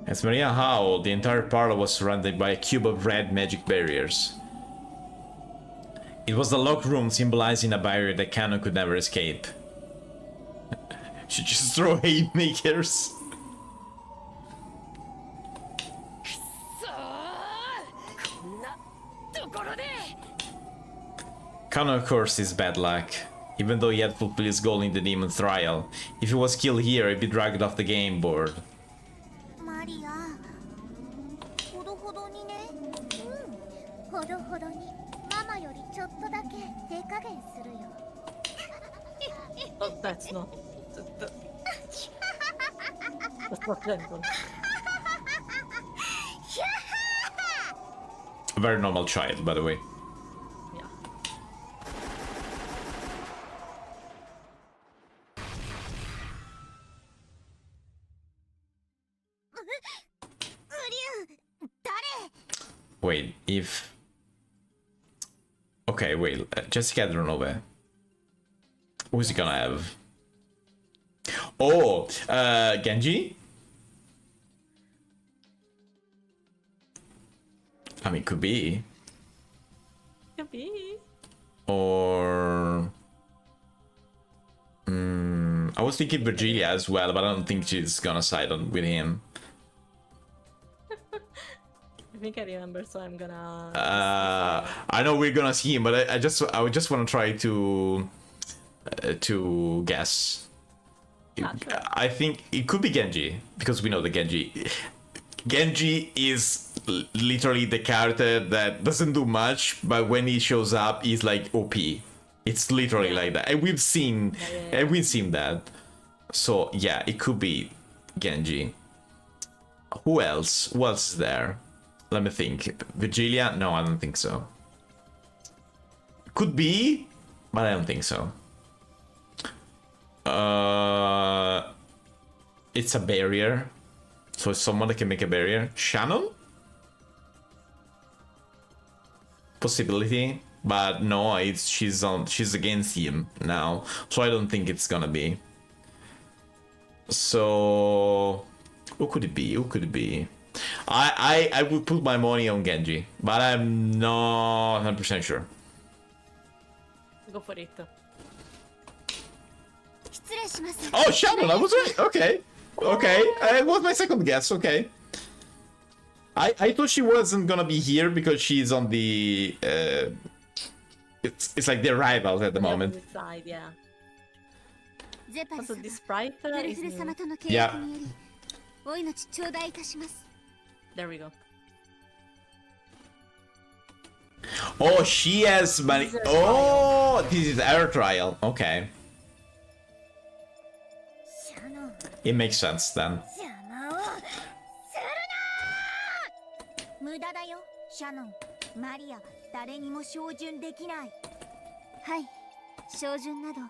As Maria howled, the entire parlor was surrounded by a cube of red magic barriers. It was the locked room symbolizing a barrier that Cannon could never escape. She just throw haymakers. Cannon cursed his bad luck. Even though he had fulfilled his goal in the demon trial, if he was killed here, he'd be dragged off the game board. ほどほどにね。ほどほどにママよりちょっとだけ手加減するよ。Oh, that's not. That's not gentle. A very normal child, by the way. Yeah. Wait, if... Okay, wait, Jessica, I don't know where. Who's he gonna have? Oh, Genji? I mean, could be. Could be. Or... I was thinking Virgilia as well, but I don't think she's gonna side on with him. I think I remember, so I'm gonna. I know we're gonna see him, but I just want to try to guess. Sure. I think it could be Genji because we know the Genji. Genji is literally the character that doesn't do much, but when he shows up, he's like OP. It's literally like that, and we've seen that. So yeah, it could be Genji. Who else? Who else is there? Let me think. Vigilia? No, I don't think so. Could be, but I don't think so. It's a barrier. So it's someone that can make a barrier. Shannon? Possibility. But no, she's against him now. So I don't think it's gonna be. So who could it be? Who could it be? I would put my money on Genji, but I'm not 100% sure. Go for it. Oh, Shannon, I was right. Okay. Okay. It was my second guess. Okay. I thought she wasn't gonna be here because she's on the it's like the rivals at the moment. Opposite side, yeah. Also, this sprite is new. Yeah. There we go. Oh, she has money. Oh, this is air trial. Okay. It makes sense then. 無駄だよ、シャノン。マリアは誰にも照準できない。はい、照準など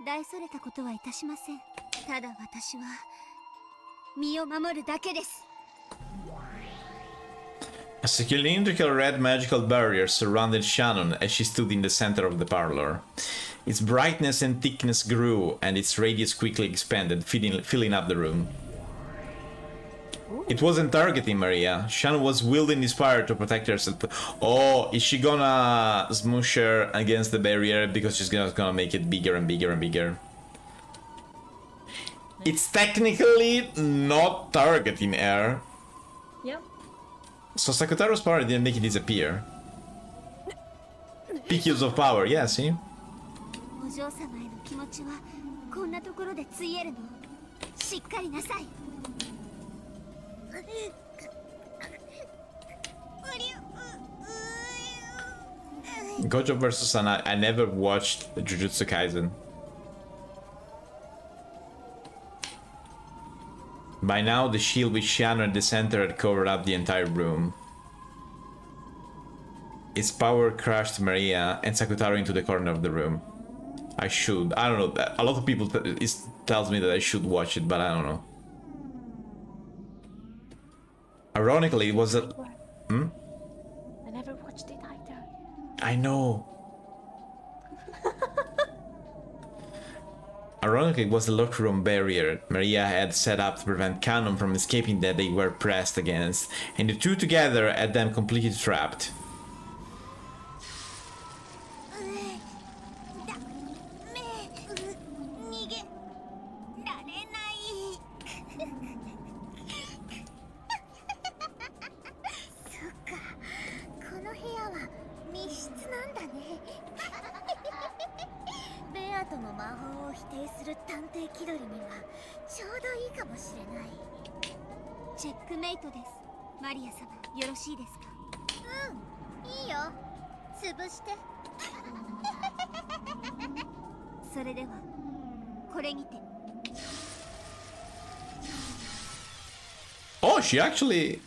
大それたことはいたしません。ただ私は身を守るだけです。A cylindrical red magical barrier surrounded Shannon as she stood in the center of the parlor. Its brightness and thickness grew, and its radius quickly expanded, filling up the room. It wasn't targeting Maria. Shannon was wielding this fire to protect herself. Oh, is she gonna smoosh her against the barrier because she's gonna make it bigger and bigger and bigger? It's technically not targeting her. Yep. So Sakutaro's power didn't make it disappear. Peak use of power, yeah, see? お嬢様への気持ちはこんなところでついえるの。しっかりなさい。 Gojo vs. Ana. I never watched Jujutsu Kaisen. By now, the shield with Shannon at the center had covered up the entire room. Its power crushed Maria and Sakutaro into the corner of the room. I don't know. A lot of people tells me that I should watch it, but I don't know. Ironically, it was a... Hmm? I never watched it either. I know. Ironically, it was the locker room barrier Maria had set up to prevent Canon from escaping that they were pressed against, and the two together had them completely trapped. Oh, she actually...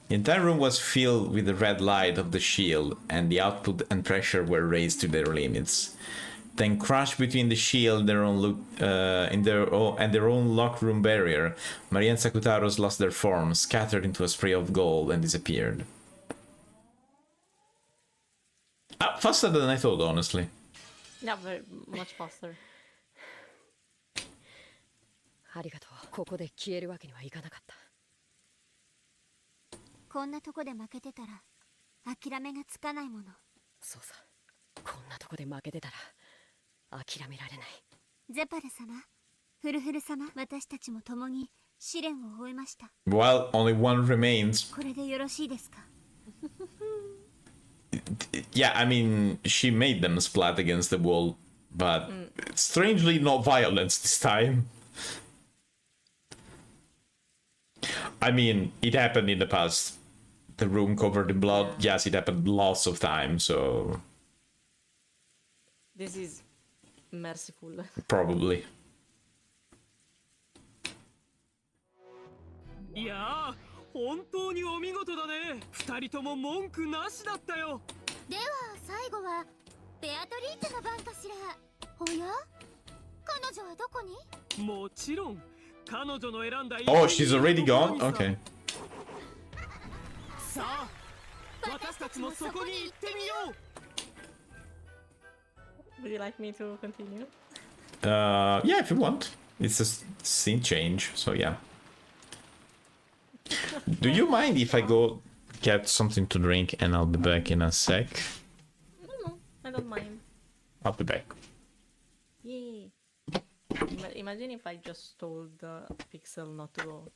The entire room was filled with the red light of the shield, and the output and pressure were raised to their limits. Then crushed between the shield and their own locker room barrier, Maria and Sakutaro's lost their forms, scattered into a spray of gold, and disappeared. Faster than I thought, honestly. Yeah, very much faster. ありがとう。ここで消えるわけにはいかなかった。こんなとこで負けてたら諦めがつかないもの。そうさ。こんなとこで負けてたら諦められない。ゼパル様、フルフル様、私たちも共に試練を終えました。Well, only one remains. これでよろしいですか? Yeah, I mean, she made them splat against the wall, but strangely no violence this time. I mean, it happened in the past. The room covered in blood. Yes, it happened lots of times, so... This is merciful. Probably. いやー、本当にお見事だね。二人とも文句なしだったよ。では最後はベアトリーチェの番かしら。おや？彼女はどこに？もちろん。彼女の選んだ。Oh, she's already gone? Okay. さあ、私たちもそこに行ってみよう。 Would you like me to continue? Yeah, if you want. It's a scene change, so yeah. Do you mind if I go get something to drink and I'll be back in a sec? No, I don't mind. I'll be back. Yay. Imagine if I just told the Pixel not to go.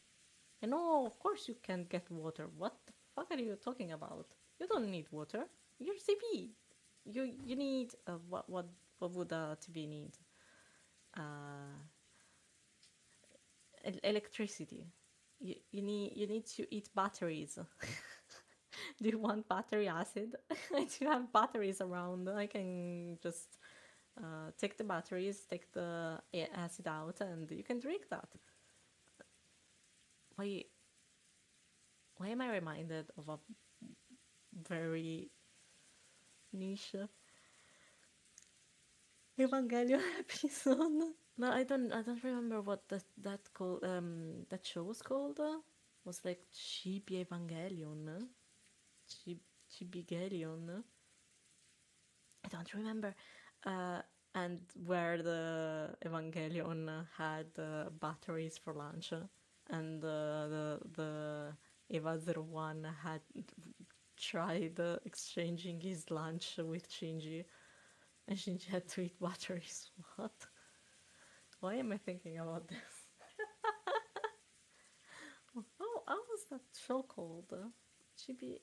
And no, of course you can't get water. What the fuck are you talking about? You don't need water. You're TV. You need what would a TV need? Electricity. You need to eat batteries. Do you want battery acid? Do you have batteries around? I can just take the batteries, take the acid out, and you can drink that. Why am I reminded of a very niche Evangelion episode? No, I don't remember what that show was called. Was like Chibi Evangelion. Chibigelion. I don't remember. And where the Evangelion had batteries for lunch, and the Eva 01 had tried exchanging his lunch with Shinji, and Shinji had to eat batteries. What? Why am I thinking about this? How was that show called? Chibi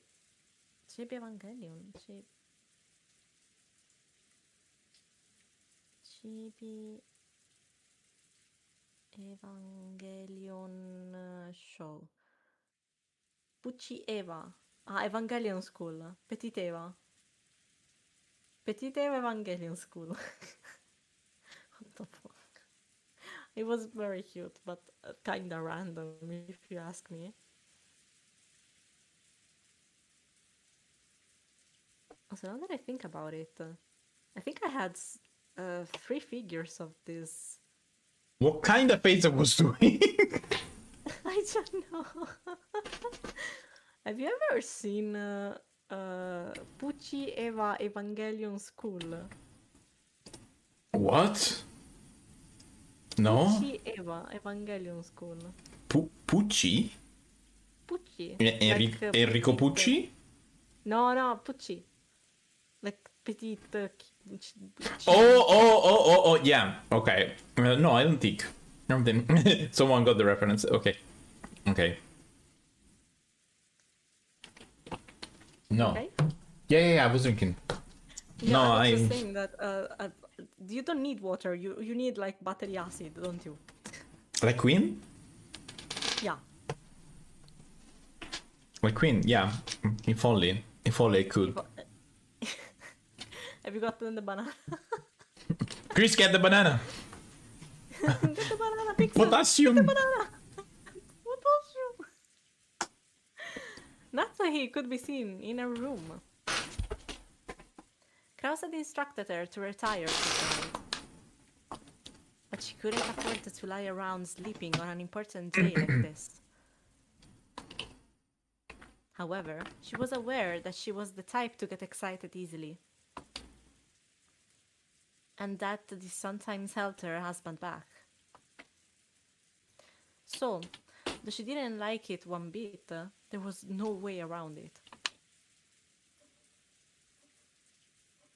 Evangelion. Chibi Evangelion show. Pucci Eva. Evangelion School. Petit Eva. Petit Eva Evangelion School. What the fuck? It was very cute, but kinda random if you ask me. Also, now that I think about it, I think I had 3 figures of this. What kind of face I was doing? I don't know. Have you ever seen Pucci Eva Evangelion School? What? No? Pucci Eva Evangelion School. Pucci? Pucci. Enrico petite. Pucci? No, Pucci. Like petite. Oh, yeah. Okay. No, I don't think. Someone got the reference. Okay. No. Okay? Yeah, I was drinking. Yeah, No, I was I... just saying that you don't need water. You need like battery acid, don't you? Like Queen? Yeah. Like Queen, yeah. If only I could. Have you gotten the banana? Chris, get the banana! Get the banana, Pixel! Potassium! Get the banana! Potassium! Natsuhi could be seen in a room. Kraus had instructed her to retire for tonight. But she couldn't afford to lie around sleeping on an important day like this. However, she was aware that she was the type to get excited easily. And that this sometimes held her husband back. So, though she didn't like it one bit, there was no way around it.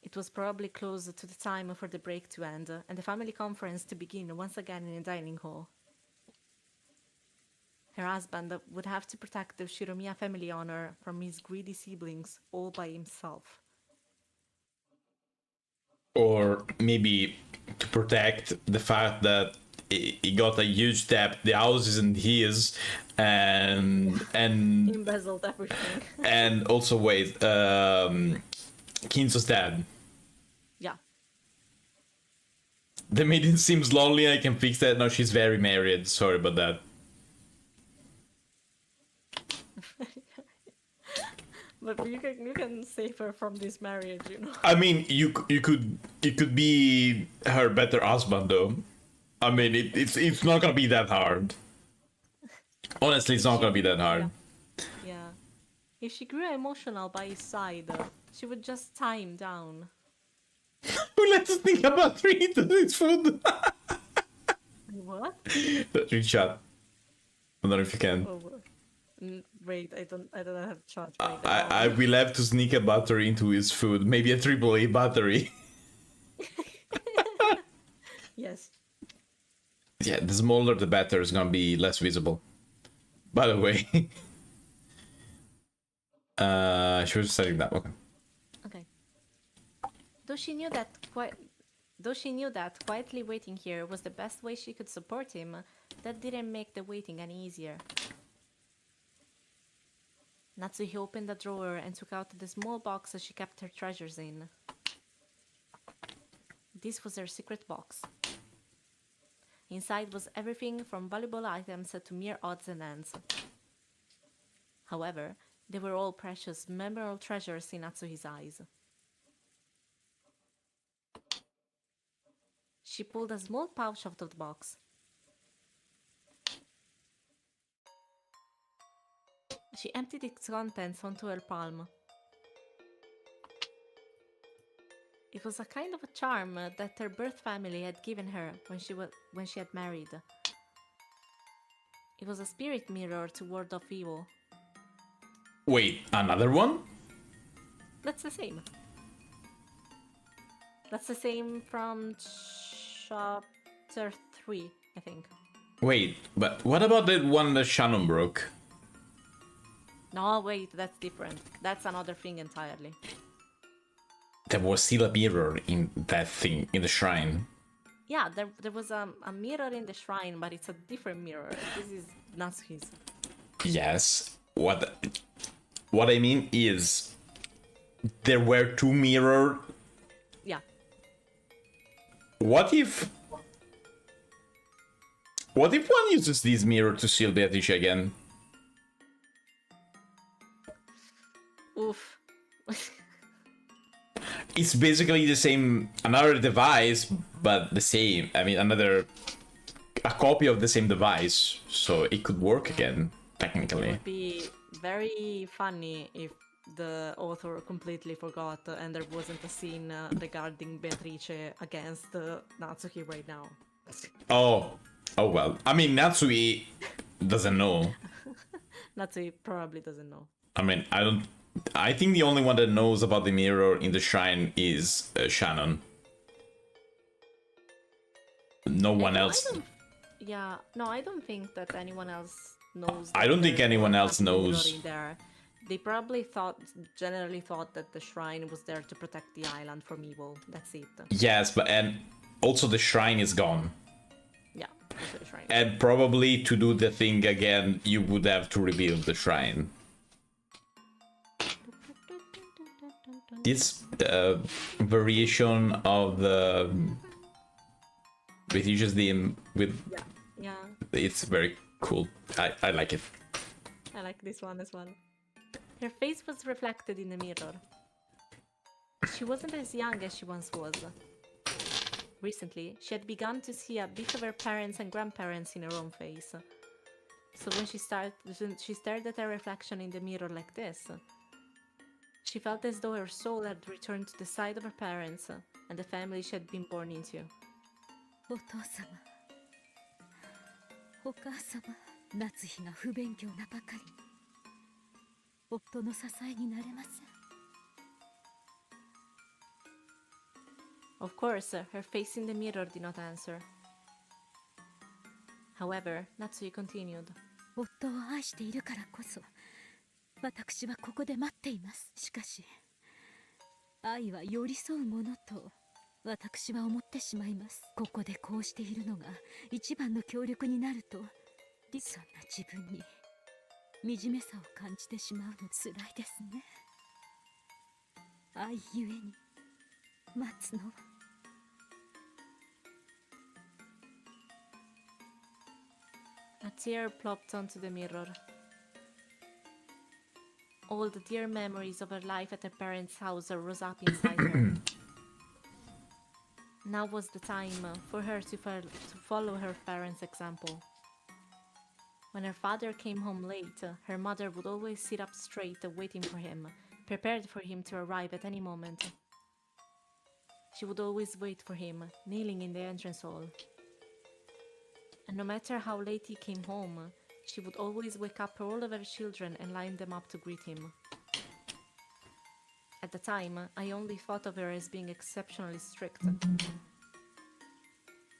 It was probably close to the time for the break to end and the family conference to begin once again in a dining hall. Her husband would have to protect the Shiromiya family honor from his greedy siblings all by himself. Or maybe to protect the fact that he got a huge debt, the house isn't his, and Embezzled everything. and also wait, Kinzo's dad. Yeah. The maiden seems lonely. I can fix that. No, she's very married. Sorry about that. But you can save her from this marriage, you know. I mean, you could be her better husband though. I mean, it's not gonna be that hard. Honestly, it's not gonna be that hard. Yeah. If she grew emotional by his side, she would just tie him down. Let's think about eating this food. What? Reach out. I don't know if you can. Oh, wait, I don't have charge right I will have to sneak a battery into his food. Maybe a AAA battery. Yes. Yeah, the smaller the better is gonna be less visible. By the way. She was setting that. Okay. Okay. Though she knew that quietly waiting here was the best way she could support him, that didn't make the waiting any easier. Natsuhi opened a drawer and took out the small box that she kept her treasures in. This was her secret box. Inside was everything from valuable items to mere odds and ends. However, they were all precious, memorable treasures in Natsuhi's eyes. She pulled a small pouch out of the box. She emptied its contents onto her palm. It was a kind of a charm that her birth family had given her when she had married. It was a spirit mirror to ward off evil. Wait, another one? That's the same. That's the same from chapter 3, I think. Wait, but what about the one that Shannon broke? No, wait, that's different. That's another thing entirely. There was still a mirror in that thing, in the shrine. Yeah, there was a mirror in the shrine, but it's a different mirror. This is Natsuhi's. Yes. What I mean is, there were two mirrors. Yeah. What if one uses this mirror to steal Beatrice again? Oof. It's basically the same, another device, but the same. I mean, a copy of the same device, so it could work again, technically. It would be very funny if the author completely forgot and there wasn't a scene regarding Beatrice against Natsuki right now. Oh well. I mean, Natsui doesn't know. Natsuki probably doesn't know. I mean, I think the only one that knows about the mirror in the shrine is Shannon. No one else. I don't think that anyone else knows. I don't think anyone else knows. In there. They probably generally thought that the shrine was there to protect the island from evil. That's it. Yes, and also the shrine is gone. Yeah, also the shrine. And probably to do the thing again, you would have to rebuild the shrine. This variation of the with just the with yeah, it's very cool. I like it. I like this one as well. Her face was reflected in the mirror. She wasn't as young as she once was. Recently, she had begun to see a bit of her parents and grandparents in her own face. So when she stared at her reflection in the mirror like this, she felt as though her soul had returned to the side of her parents and the family she had been born into. お父様、お母様、夏日が不勉強なばかりに、夫の支えになれません。Of course, her face in the mirror did not answer. However, Natsui continued. 夫を愛しているからこそ、私はここで待っています。しかし、愛は寄り添うものと私は思ってしまいます。ここでこうしているのが一番の協力になると、そんな自分に惨めさを感じてしまうの辛いですね。愛ゆえに待つのは。A tear plopped onto the mirror. All the dear memories of her life at her parents' house rose up inside her. Now was the time for her to follow her parents' example. When her father came home late, her mother would always sit up straight waiting for him, prepared for him to arrive at any moment. She would always wait for him, kneeling in the entrance hall. And no matter how late he came home, she would always wake up all of her children and line them up to greet him. At the time, I only thought of her as being exceptionally strict.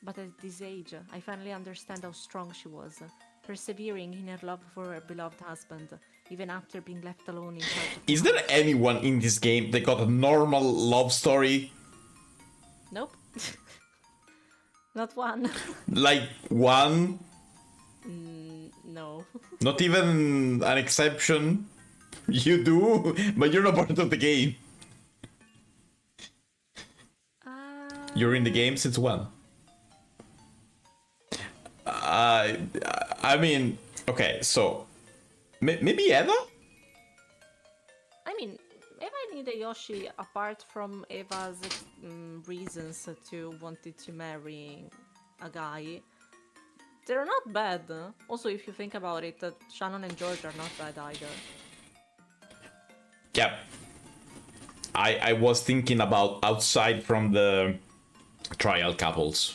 But at this age, I finally understand how strong she was, persevering in her love for her beloved husband, even after being left alone in charge of the Is there house. anyone in this game that got a normal love story? Nope. Not one. Like one? No. Not even an exception? You do, but you're not part of the game. You're in the game since when? I mean, okay, so maybe Eva? I mean, Eva and Hideyoshi, apart from Eva's reasons to wanted to marry a guy, they're not bad. Also, if you think about it, Shannon and George are not bad either. Yeah. I was thinking about outside from the trial couples.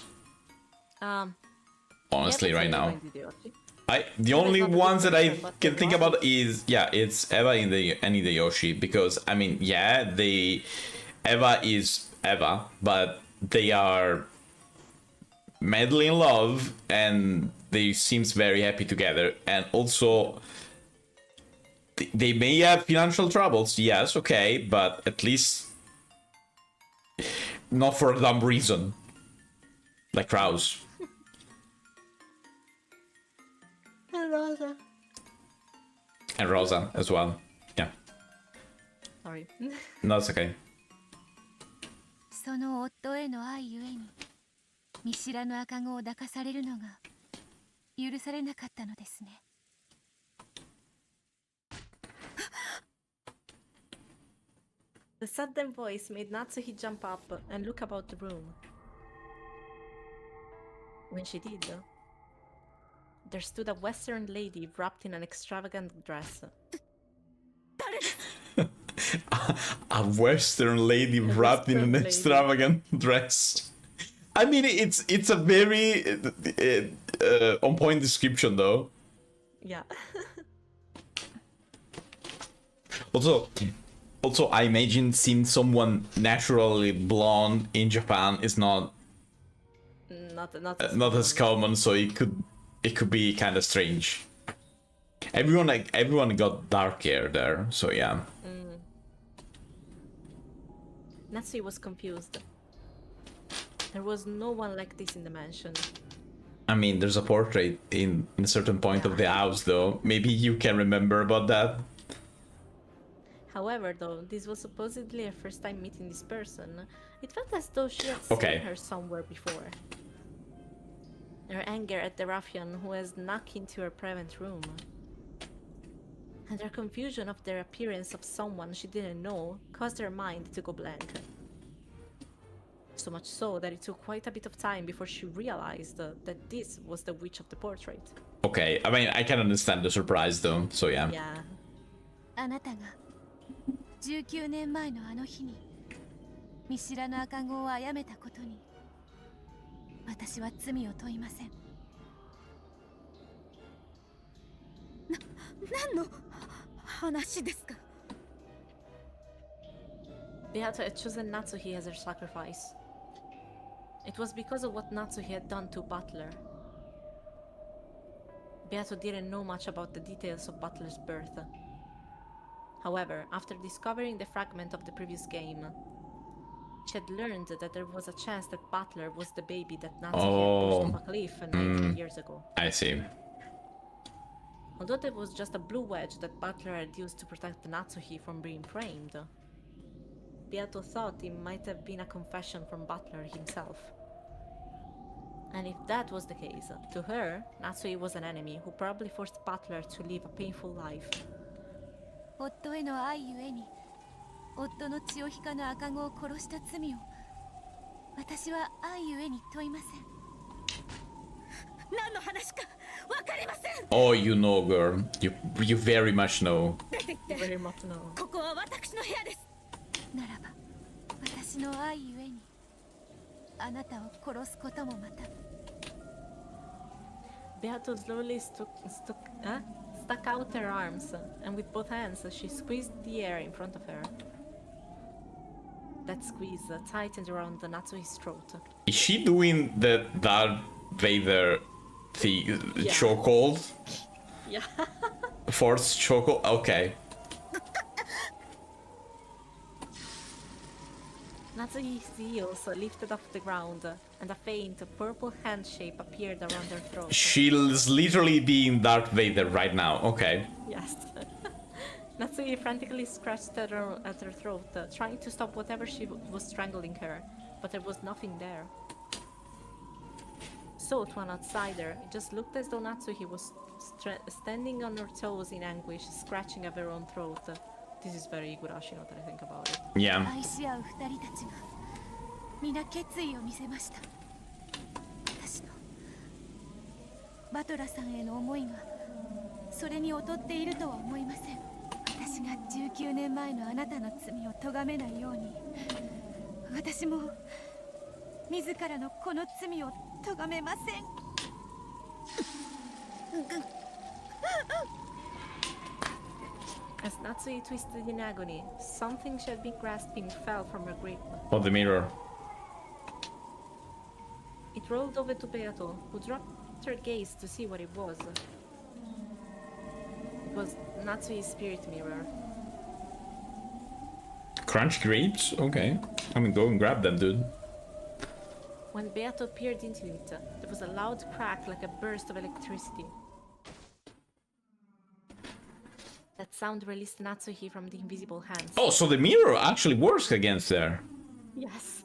Honestly, yeah, right now. Hideyoshi. The only not a ones that I difference, but can think they're about is, yeah, it's Eva and Hideyoshi, because I mean, yeah, Eva is Eva, but they are madly in love and they seems very happy together, and also they may have financial troubles, yes, okay, but at least not for a dumb reason, like Krause. And Rosa as well. Yeah. Sorry. No, it's okay. その夫への愛ゆえに見知らぬ赤子を抱かされるのが許されなかったのですね。 The sudden voice made Natsuhi jump up and look about the room. When she did, there stood a Western lady wrapped in an extravagant dress. A Western lady wrapped in an extravagant dress. I mean, it's a very on point description, though. Yeah. Also, I imagine seeing someone naturally blonde in Japan is not as common, so it could be kind of strange. Everyone got dark hair there, so yeah. Natsuhi was confused. There was no one like this in the mansion. I mean, there's a portrait in a certain point of the house, though. Maybe you can remember about that. However, though, this was supposedly her first time meeting this person, it felt as though she had Okay. seen her somewhere before. Her anger at the ruffian who has snuck into her private room, and her confusion of the appearance of someone she didn't know caused her mind to go blank. So much so that it took quite a bit of time before she realized that this was the witch of the portrait. Okay, I mean, I can understand the surprise, though, so yeah. Yeah. あなたが19年前のあの日に見知らぬ赤子を殺めたことに私は罪を問いません。何の話ですか？ Beato had chosen Natsuhi as her sacrifice. It was because of what Natsuhi had done to Butler. Beato didn't know much about the details of Butler's birth. However, after discovering the fragment of the previous game, she had learned that there was a chance that Butler was the baby that Natsuhi had pushed off a cliff 19 years ago. I see. Although there was just a blue wedge that Butler had used to protect Natsuhi from being framed, Beato thought it might have been a confession from Butler himself. And if that was the case, to her, Natsuhi was an enemy who probably forced Butler to live a painful life. 夫への愛ゆえに夫の血を引かぬ赤子を殺した罪を私は愛ゆえに問いません。何の話かわかりません。 Oh, you know, girl. You very much know. 出て行って。 Very much no. ここは私の部屋です。ならば私の愛ゆえにあなたを殺すこともまた。Beato slowly stuck out her arms, and with both hands she squeezed the air in front of her. That squeeze tightened around Natsuhi's throat. Is she doing the Darth Vader thing? Yeah. Chokehold? Yeah. Force chokehold? Okay. Natsuhi's heels lifted off the ground, and a faint purple hand shape appeared around her throat. She's literally being Darth Vader right now. Okay. Yes. Natsuhi frantically scratched at her throat, trying to stop whatever was strangling her, but there was nothing there. So, to an outsider, it just looked as though Natsuhi was standing on her toes in anguish, scratching at her own throat. This is very Igurashi now that I think about it. Yeah. 愛し合う二人たちが皆決意を見せました。私のバトラさんへの思いがそれに劣っているとは思いません。私が19年前のあなたの罪を咎めないように、私も自らのこの罪を咎めません。As Natsuhi twisted in agony, something she had been grasping fell from her grip. Oh, the mirror. It rolled over to Beato, who dropped her gaze to see what it was. It was Natsuhi's spirit mirror. Crunch grapes? Okay. I mean, go and grab them, dude. When Beato peered into it, there was a loud crack like a burst of electricity. That sound released Natsuhi from the invisible hands. Oh, so the mirror actually works against her. Yes.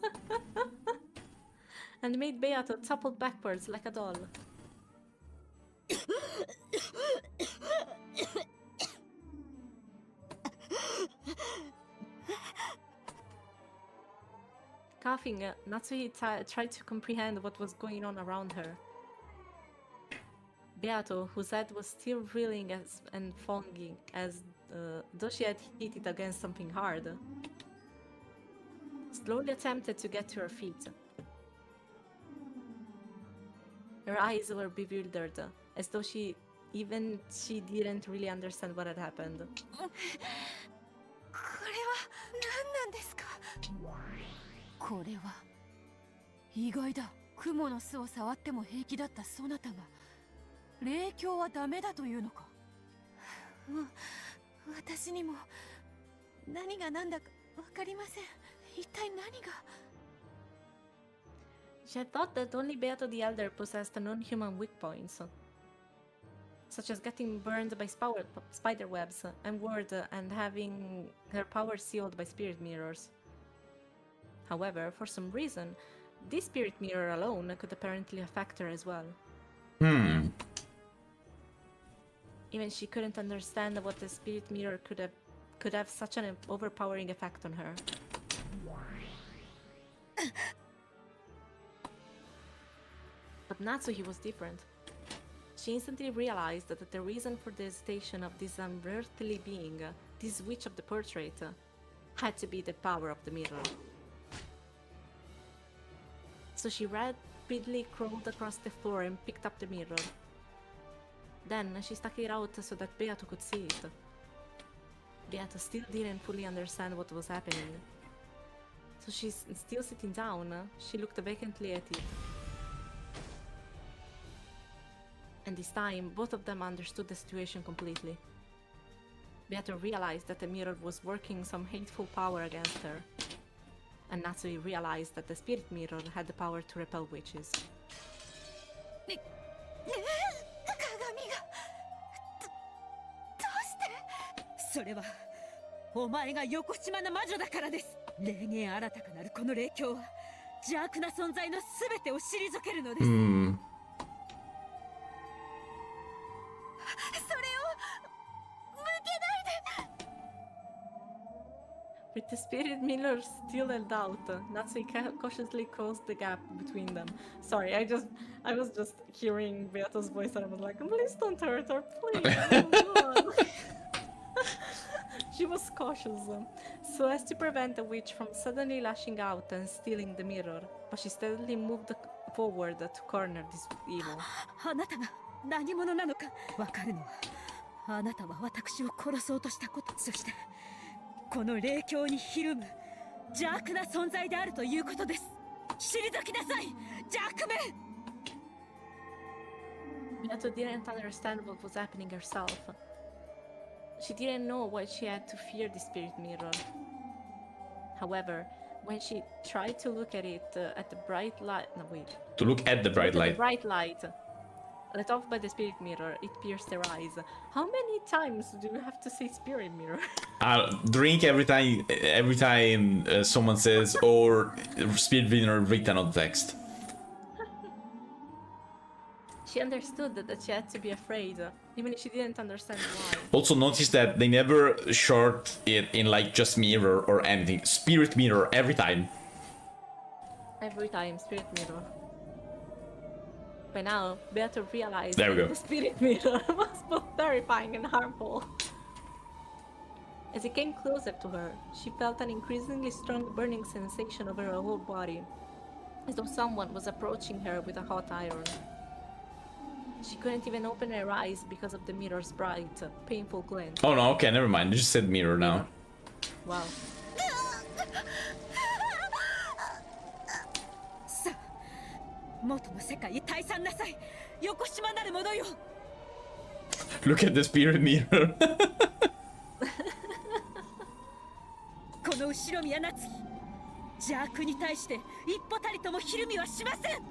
And made Beato topple backwards like a doll. Coughing, Natsuhi tried to comprehend what was going on around her. Beato, whose head was still reeling and fogging as though she had hit it against something hard, slowly attempted to get to her feet. Her eyes were bewildered, as though she didn't really understand what had happened. これは何なんですか？これは意外だ。雲の巣を触っても平気だったそなたが霊境はダメだというのか？私にも何が何だか分かりません。一体何が？ She had thought that only Beato the Elder possessed non-human weak points, such as getting burned by spider webs and ward and having her power sealed by spirit mirrors. However, for some reason, this spirit mirror alone could apparently affect her as well. Even she couldn't understand what the spirit mirror could have such an overpowering effect on her. But Natsuhi was different. She instantly realized that the reason for the hesitation of this unearthly being, this witch of the portrait, had to be the power of the mirror. So she rapidly crawled across the floor and picked up the mirror. Then she stuck it out so that Beato could see it. Beato still didn't fully understand what was happening. So she's still sitting down, she looked vacantly at it. And this time, both of them understood the situation completely. Beato realized that the mirror was working some hateful power against her. And Natsuhi realized that the spirit mirror had the power to repel witches. それはお前が横島な魔女だからです。霊言新たかなるこの霊境は邪悪な存在のすべてを退けるのです。それを With the spirit mirror still held out, Natsuhi cautiously closed the gap between them. Sorry, I was just hearing Beato's voice and I was like, please don't hurt her, please. Oh, she was cautious, so as to prevent the witch from suddenly lashing out and stealing the mirror, but she steadily moved forward to corner this evil. あなたが何者なのかわかるのは、あなたは私を殺そうとしたこと、そしてこの霊境にひるむ邪悪な存在であるということです。退きなさい、邪悪め。 Beato didn't understand what was happening herself. She didn't know why she had to fear the spirit mirror. However, when she tried to look at it at the bright light, no wait, To look at the bright look at light. the bright light let off by the spirit mirror, it pierced her eyes. How many times do you have to say spirit mirror? Drink every time someone says or spirit mirror written on text. She understood that she had to be afraid, even if she didn't understand why. Also notice that they never short it in like just mirror or anything. Spirit mirror every time. Every time, spirit mirror. By now, Beato realized There we that go. the spirit mirror was both terrifying and harmful. As it came closer to her, she felt an increasingly strong burning sensation over her whole body, as though someone was approaching her with a hot iron. She couldn't even open her eyes because of the mirror's bright, painful glint. Oh no, okay, never mind. You just said mirror now. Wow. さあ、元の世界へ退散なさい、横島なる者よ。 Look at the spirit mirror. この後ろ宮夏日、邪悪に対して一歩たりともひるみはしません。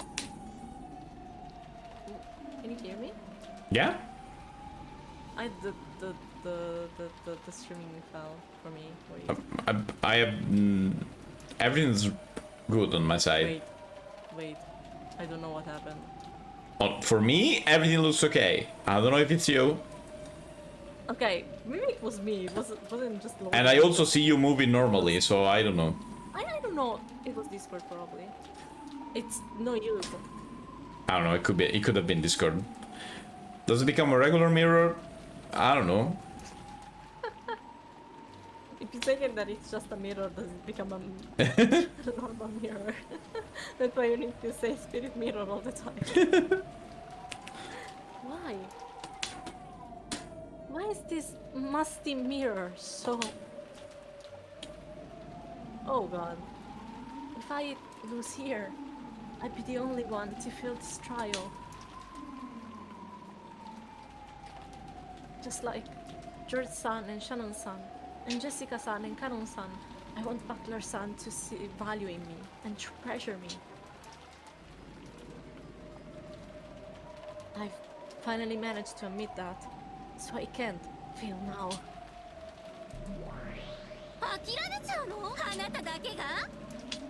Can you hear me? Yeah? The streaming fell for me. For you. I have everything's good on my side. Wait. I don't know what happened. For me, everything looks okay. I don't know if it's you. Okay, maybe it was me. It wasn't just. And I also see you moving normally, so I don't know. I don't know. It was Discord probably. It's no use. I don't know. It could have been Discord. Does it become a regular mirror? I don't know. If you say that it's just a mirror, does it become a normal mirror? That's why you need to say spirit mirror all the time. Why? Why is this musty mirror so... Oh god. If I lose here, I'd be the only one to feel this trial. Just like George-san and Shannon-san, and Jessica-san and Kanon-san, I want Butler-san to see value in me and treasure me. I've finally managed to admit that, so I can't feel now. 諦めちゃうの？あなただけが？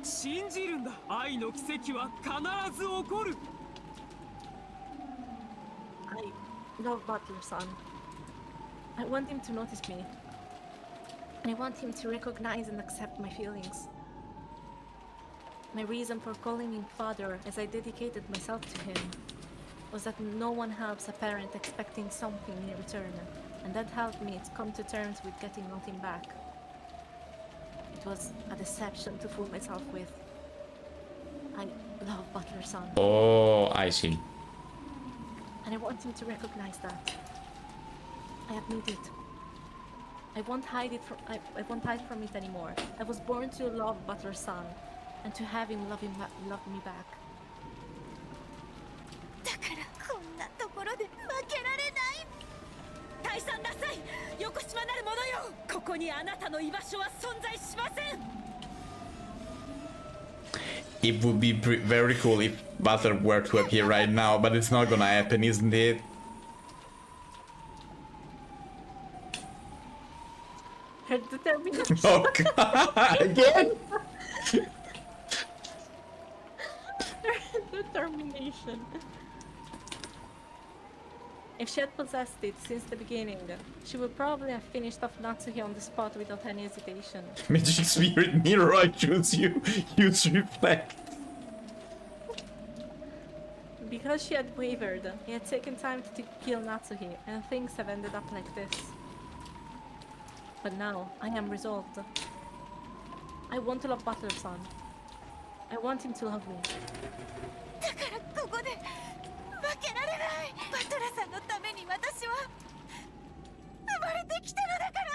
信じるんだ。愛の奇跡は必ず起こる。 I love Butler-san. I want him to notice me. And I want him to recognize and accept my feelings. My reason for calling him father, as I dedicated myself to him, was that no one helps a parent expecting something in return, and that helped me to come to terms with getting nothing back. It was a deception to fool myself with. I love Butler-san, Oh, I see. and I want him to recognize that. I admit it. I won't hide it from I won't hide from it anymore. I was born to love Butler-san, and to have him love me back. だからこんなところで負けられない。退散なさい、横島なる者よ。ここにあなたの居場所は存在しません。 It would be very cool if Butler were to appear right now, but it's not gonna happen, isn't it? Her determination. Oh god! Again? Her determination. If she had possessed it since the beginning, she would probably have finished off Natsuhi on the spot without any hesitation. Magic Spirit Mirror, I choose you. Use reflect. Because she had wavered, it had taken time to kill Natsuhi, and things have ended up like this. But now, I am resolved. I want to love Butler-san. I want him to love me. だからここで負けられない。バトラさんのために私は生まれてきたのだから。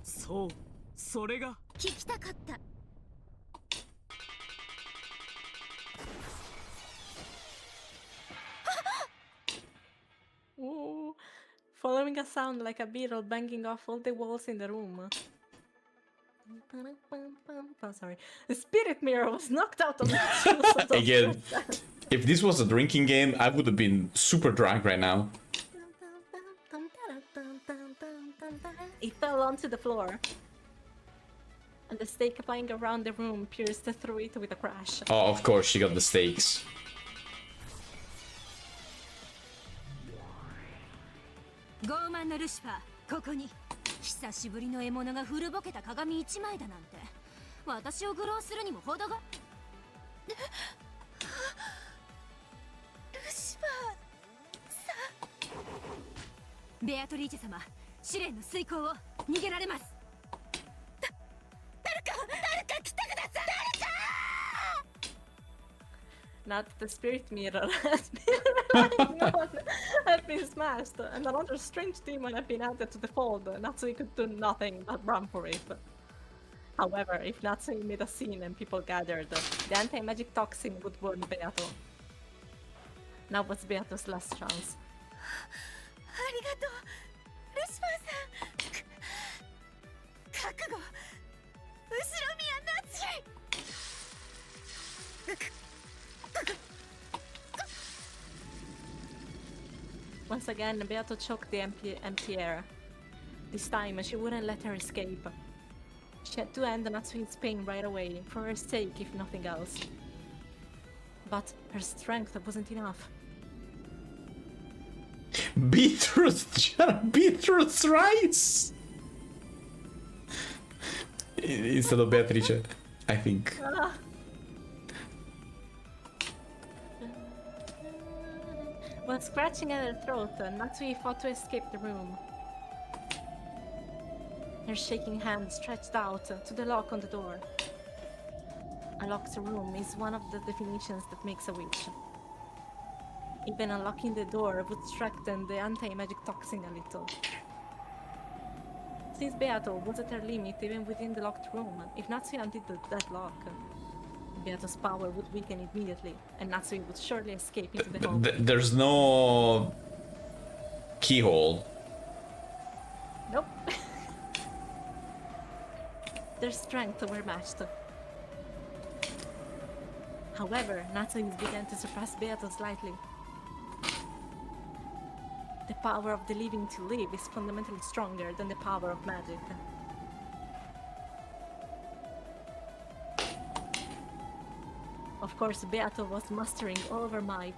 そう、それが聞きたかった。Ooh. Following a sound like a beetle banging off all the walls in the room. Oh, sorry. The spirit mirror was knocked out of the Again, if this was a drinking game, I would have been super drunk right now. It fell onto the floor. And the stake lying around the room pierced through it with a crash. Oh, of course, she got the stakes. 傲慢のルシファー、ここに。久しぶりの獲物が古ぼけた鏡一枚だなんて、私を愚弄するにも程が。ルシファーさん。ベアトリーチェ様、試練の遂行を逃げられます。誰か来てください。誰か。Now that the spirit mirror had been smashed and another strange demon had been added to the fold, Natsui could do nothing but run for it. However, if Natsui made a scene and people gathered, the anti-magic toxin would burn Beato. Now was Beato's last chance. ありがとう、ルシファーさん。覚悟、後ろ見やナツイ。Once again, Beato choked the empty air. This time, she wouldn't let her escape. She had to end Natsui's pain right away, for her sake if nothing else. But her strength wasn't enough. Beetroot rice! Instead of Beatrice, I think. While scratching at her throat, Natsui fought to escape the room. Her shaking hand stretched out to the lock on the door. A locked room is one of the definitions that makes a witch. Even unlocking the door would strengthen the anti-magic toxin a little. Since Beato was at her limit even within the locked room, if Natsui undid that lock, Beato's power would weaken immediately, and Natsui would surely escape into the home. There's no keyhole. Nope. Their strength were matched. However, Natsui's began to surpass Beato slightly. The power of the living to live is fundamentally stronger than the power of magic. Of course, Beato was mustering all of her might.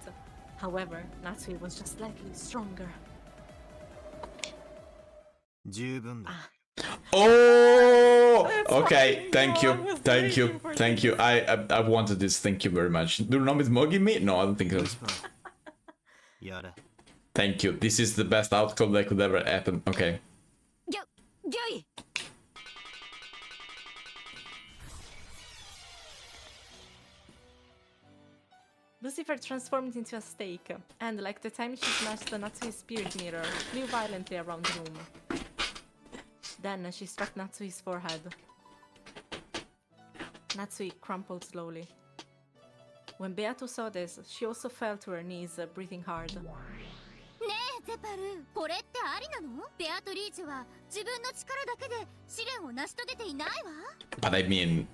However, Natsui was just slightly stronger. Oh! Okay, thank you. I wanted this. Thank you very much. Do you know it's mugging me? No, I don't think so. Thank you. This is the best outcome that could ever happen. Okay. Lucifer transformed into a stake, and like the time she smashed the Natsui's spirit mirror, flew violently around the room. Then she struck Natsui's forehead. Natsui crumpled slowly. When Beato saw this, she also fell to her knees, breathing hard. ねえゼパル、これってありなの？ベアトリーチェは自分の力だけで試練を成し遂げていないわ。But I mean...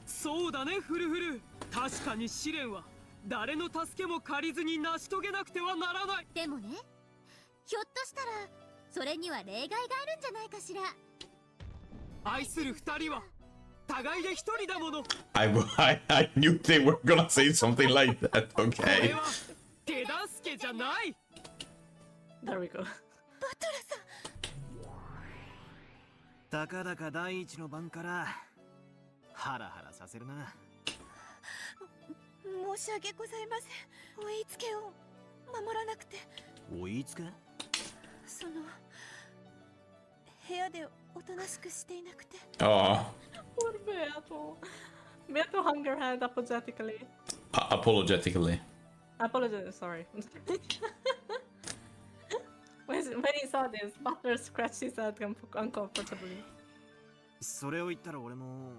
そうだね、フルフル。確かに試練は誰の助けも借りずに成し遂げなくてはならない。でもね、ひょっとしたらそれには例外があるんじゃないかしら。愛する二人は互いで一人だもの。I knew they were gonna say something like that. こ Okay. れは手助けじゃない。There we go. バトラさん。たかだか第一の番からハラハラさせるな。申し訳ございません。追いつけを守らなくて。追いつけ？その部屋でおとなしくしていなくて。Oh. Poor Beato. Beato hung her head apologetically. Apologetically. I apologize, sorry. when he saw this, Butler scratched his head uncomfortably. それを言ったら俺も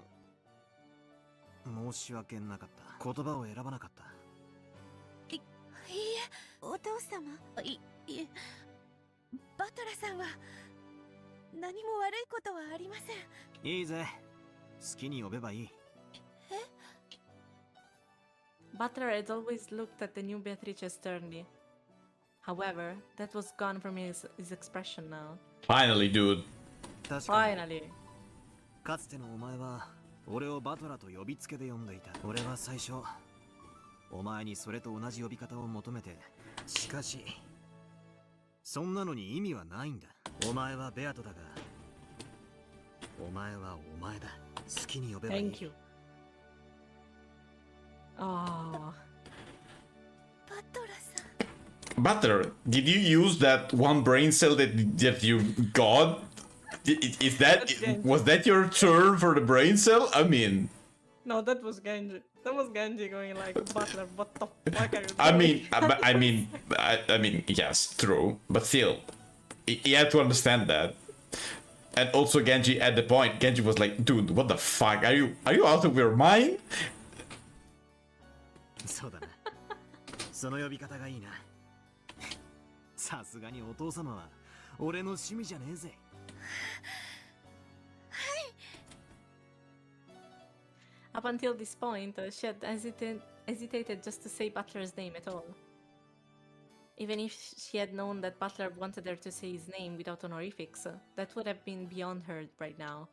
申し訳なかった。言葉を選ばなかった。いいえ、お父様。いえ、バトラさんは何も悪いことはありません。いいぜ。好きに呼べばいい。Butler had always looked at the new Beatrice sternly. However, that was gone from his expression now. Finally, dude. 確かに Finally. かつてのお前は俺をバトラと呼びつけで呼んでいた。俺は最初お前にそれと同じ呼び方を求めて、しかしそんなのに意味はないんだ。お前はベアトだが、お前はお前だ。好きに呼べばいい。 Thank you. Oh. バトラさん。 Butler, did you use that one brain cell that you got? Is that was that your turn for the brain cell? I mean, No, that was Genji. That was Genji going like, Butler, what the fuck are you doing? I mean, yes, true, but still, you have to understand that. And also, Genji at the point, Genji was like, "Dude, what the fuck? Are you out of your mind?" そうだな。その呼び方がいいな。さすがにお父様は俺の趣味じゃねえぜ。Up until this point, she had hesitated just to say Butler's name at all. Even if she had known that Butler wanted her to say his name without honorifics, that would have been beyond her right now.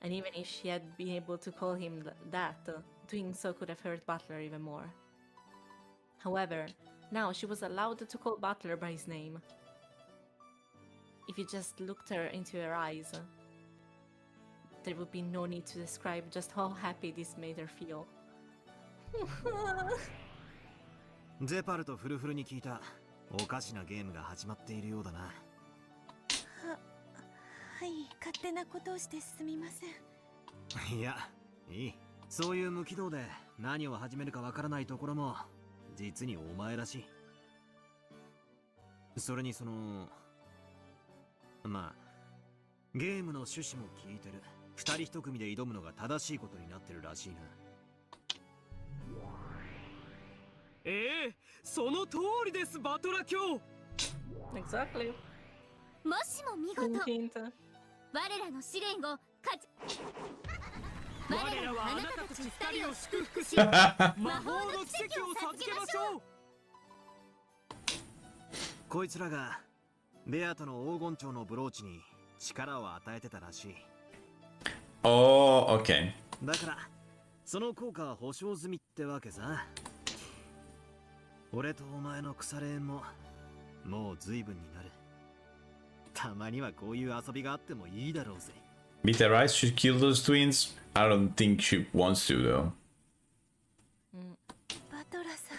And even if she had been able to call him that, doing so could have hurt Butler even more. However, now she was allowed to call Butler by his name. If you just looked her into her eyes, there would be no need to describe just how happy this made her feel. ゼパルとフルフルに聞いた。おかしなゲームが始まっているようだな。はい、勝手なことをしてすみません。いや、いい。そういう無軌道で何を始めるかわからないところも実にお前らしい。それにまあゲームの趣旨も聞いてる。二人一組で挑むのが正しいことになってるらしいな。その通りです、バトラ卿。 Exactly. もしも見事 Hint. 我らの試練を我らはあなたたち二人を祝福し魔法の奇跡を授けましょう。こいつらがベアトの黄金蝶のブローチに力を与えてたらしい。Oh, okay. だからその効果は保証済みってわけさ。俺とお前の腐れ縁ももう随分になる。たまにはこういう遊びがあってもいいだろうぜ。Bitter Rice should kill those twins? I don't think she wants to, though. バトラさん。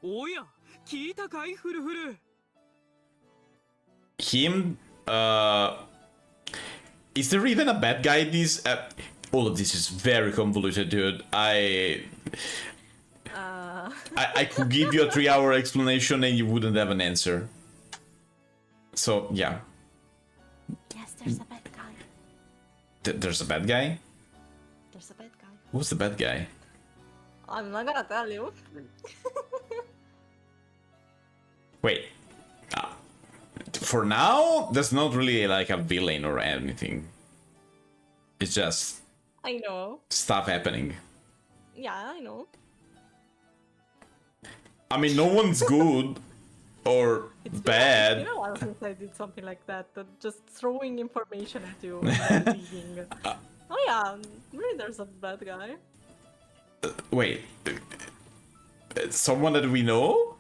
おや、聞いたかい、フルフル。Him, is there even a bad guy in this? All of this is very convoluted, dude. I could give you a 3-hour explanation and you wouldn't have an answer. So, yeah. Yes, there's a bad guy. There's a bad guy? There's a bad guy. Who's the bad guy? I'm not gonna tell you. Wait. For now, there's not really like a villain or anything. It's just I know. stuff happening. Yeah, I know. I mean, no one's good or bad. You know what, since I did something like that, just throwing information at you. And reading. Oh yeah, really there's a bad guy. Wait. Someone that we know?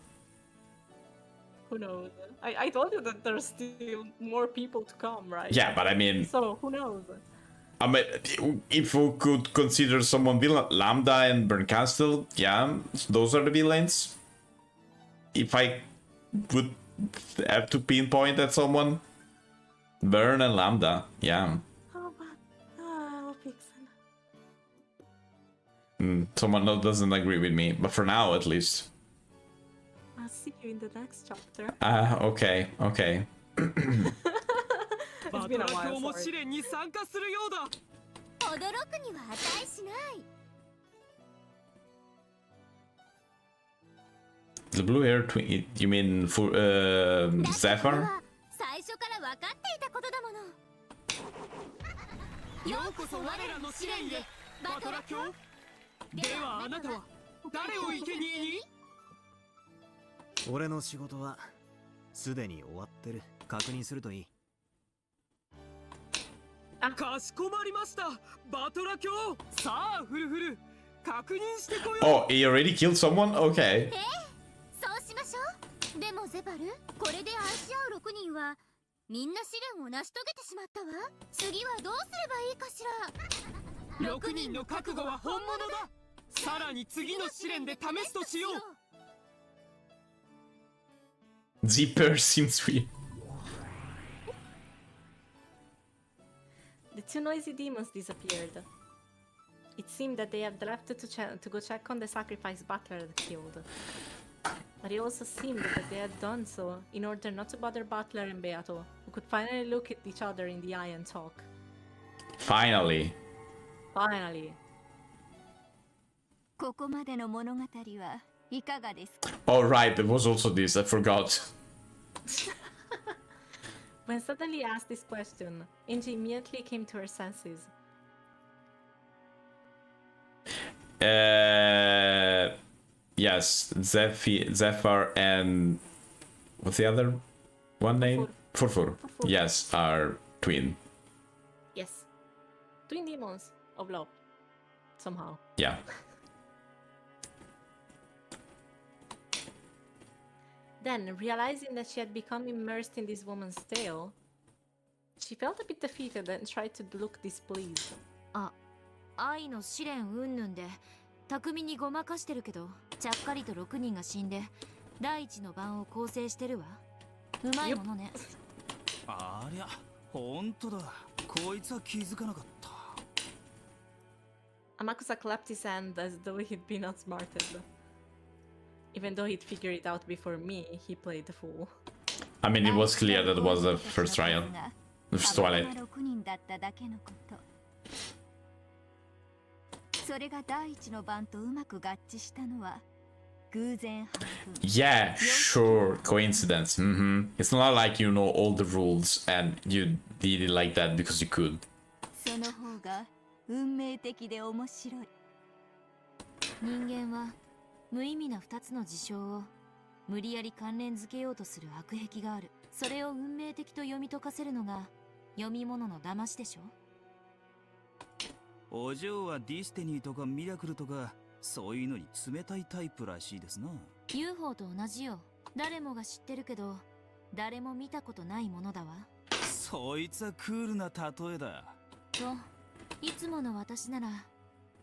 Who knows? I told you that there's still more people to come, right? Yeah, but I mean... So, who knows? I mean, if we could consider someone villain, Lambda and Bernkastel, yeah, those are the villains. If I would have to pinpoint at someone, Bern and Lambda, yeah. How about... Oh, Pixel. Someone doesn't agree with me, but for now at least. I'll see you in the next chapter. Okay. バトラ卿も試練に参加するようだ。驚くには値しない。 The blue hair twin, you mean for Zephyr? 最初から分かっていたことだもの。ようこそ我らの試練へ、バトラ卿。ではあなたは誰を生贄に？俺の仕事はすでに終わってる。確認するといい。かしこまりました、バトラ卿。さあフルフル、確認してこよう。 Oh, he already killed someone? Okay. そうしましょう。でもゼパル、これで愛し合う6人はみんな試練を成し遂げてしまったわ。次はどうすればいいかしら。6人の覚悟は本物だ。さらに次の試練で試すとしよう。 Zipper seems weird. The two noisy demons disappeared. It seemed that they had left to go check on the sacrifice Butler had killed. But it also seemed that they had done so in order not to bother Butler and Beato, who could finally look at each other in the eye and talk. Finally. Finally. ここまでの物語はいかがですか？ Oh, right, there was also this, I forgot. When suddenly asked this question, Angie immediately came to her senses. Yes, Zephyr and what's the other one name? Furfur. Yes, are twin. Yes. Twin demons of love. Somehow. Yeah. Then, realizing that she had become immersed in this woman's tale, she felt a bit defeated and tried to look displeased. 愛の試練云々で巧みにごまかしてるけど、ちゃっかりと6人が死んで第一の番を構成してるわ。うまいものね。ありゃ、本当だ。こいつは気づかなかった。 Amakusa clapped his hand as though he'd been outsmarted. Even though he'd figured it out before me, he played the fool. I mean, it was clear that it was the first trial. The first Twilight. 6人だっただけのこと。それが第一の番とうまく合致したのは偶然半分。 Yeah, sure, coincidence. It's not like you know all the rules and you did it like that because you could. その方が運命的で面白い。人間は無意味な2つの事象を無理やり関連づけようとする悪癖がある。それを運命的と読み解かせるのが読み物の騙しでしょ。お嬢はディスティニーとかミラクルとかそういうのに冷たいタイプらしいですな。 UFO と同じよ。誰もが知ってるけど誰も見たことないものだわ。そいつはクールな例えだ。といつもの私なら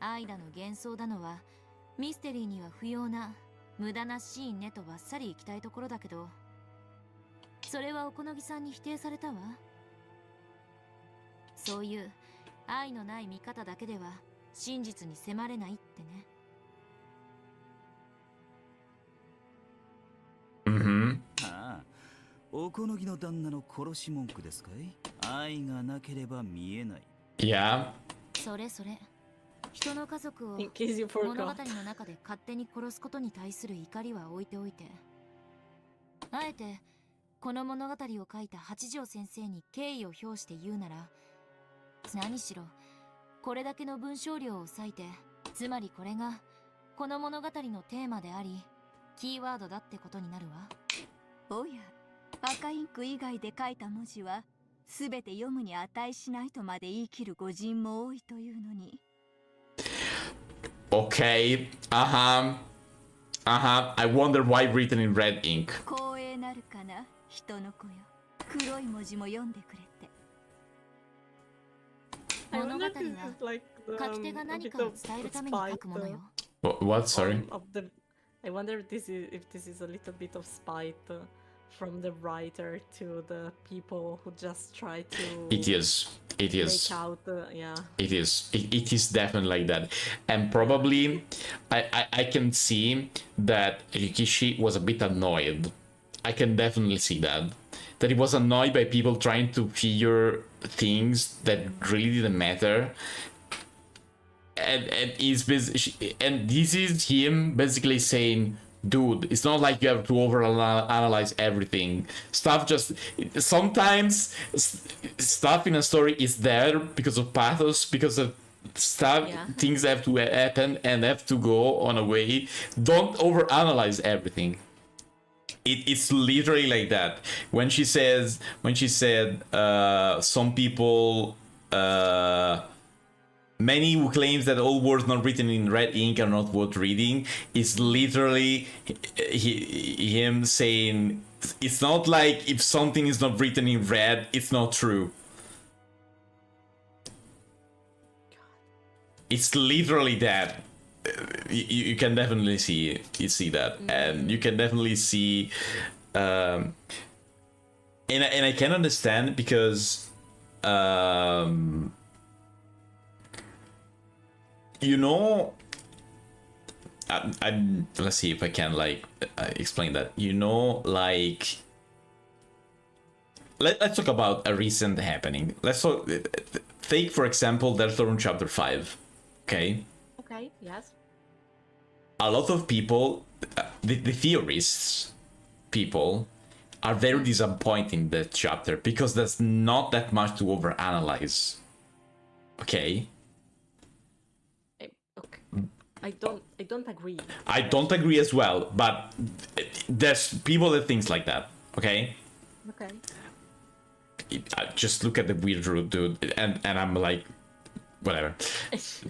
愛だの幻想だのはミステリーには不要な無駄なシーンねとばっさり行きたいところだけど、それはおこのぎさんに否定されたわ。そういう愛のない見方だけでは真実に迫れないってね。ああ、おこのぎの旦那の殺し文句ですかい？愛がなければ見えない。Yeah. それそれ。人の家族を In case you 物語 forgot. の中で勝手に殺すことに対する怒りは置いておいて、あえてこの物語を書いた八条先生に敬意を表して言うなら、何しろこれだけの文章量を割いて、つまりこれがこの物語のテーマでありキーワードだってことになるわ。おや、赤インク以外で書いた文字はすべて読むに値しないとまで言い切る御人も多いというのに。 Okay. I wonder why written in red ink. 光栄なるかな、人の子よ。黒い文字も読んでくれて。 I 物語 wonder は if this is like 書き手が a 何 bit かを of 伝えるために書くものよ。 What? Sorry. of the. I wonder if this is a little bit of spite from the writer to the people who just try to It is. It is. make out the It is. It is definitely like that. And probably I can see that Rikishi was a bit annoyed. I can definitely see that. That he was annoyed by people trying to figure things that really didn't matter. And and this is him basically saying, dude, it's not like you have to overanalyze everything. Sometimes stuff in a story is there because of pathos, because of stuff, things have to happen and have to go on a way. Don't overanalyze everything. It's literally like that. When she said, some people, many who claims that all words not written in red ink are not worth reading, is literally him saying, it's not like if something is not written in red, it's not true. It's literally that. You can definitely see that, and you can definitely see, and I can understand because, you know, let's see if I can explain that. You know, like, let's talk about a recent happening. Take for example Deltarune Chapter 5. Okay. Okay, yes. A lot of people, the theorists, people, are very disappointed in that chapter because there's not that much to overanalyze. Okay. Okay. I don't agree. I don't agree as well, but there's people that think like that. Okay. Okay. Just look at the weird root, dude, and I'm like, whatever.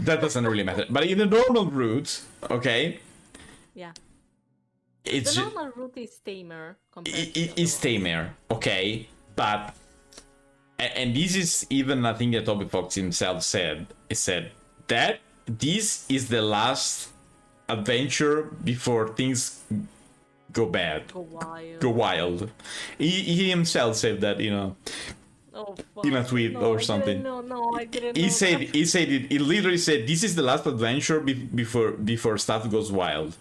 That doesn't really matter. But in the normal route, okay. Yeah. It's the normal route is tamer. It is tamer, okay, but and this is even a thing that Toby Fox himself said. He said that this is the last adventure before things go bad, go wild. He himself said that, you know. Oh, in a tweet or something. I didn't. He said it literally said this is the last adventure before stuff goes wild.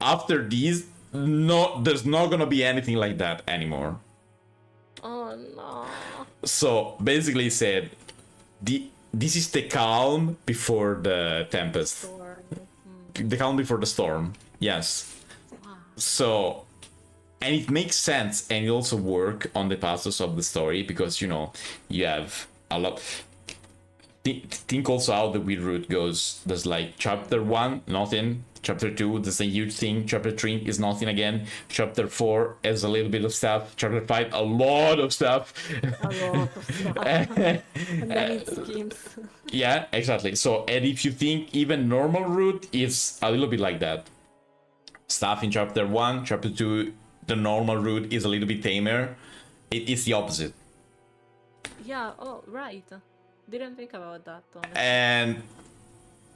After this, there's not gonna be anything like that anymore. Oh no. So basically he said this is the calm before the tempest. The calm before the storm. Yes. Wow. So, and it makes sense, and it also work on the pathos of the story because, you know, you have a lot. Think also how the weird route goes. There's like chapter 1, nothing. Chapter 2, there's a huge thing. Chapter 3 is nothing again. Chapter 4 has a little bit of stuff. Chapter 5, a lot of stuff. A lot of stuff. And then it schemes. Yeah, exactly. So, and if you think even normal route is a little bit like that. Stuff in chapter 1, chapter 2, the normal route is a little bit tamer. It's the opposite. Yeah, oh, right. Didn't think about that, honestly. And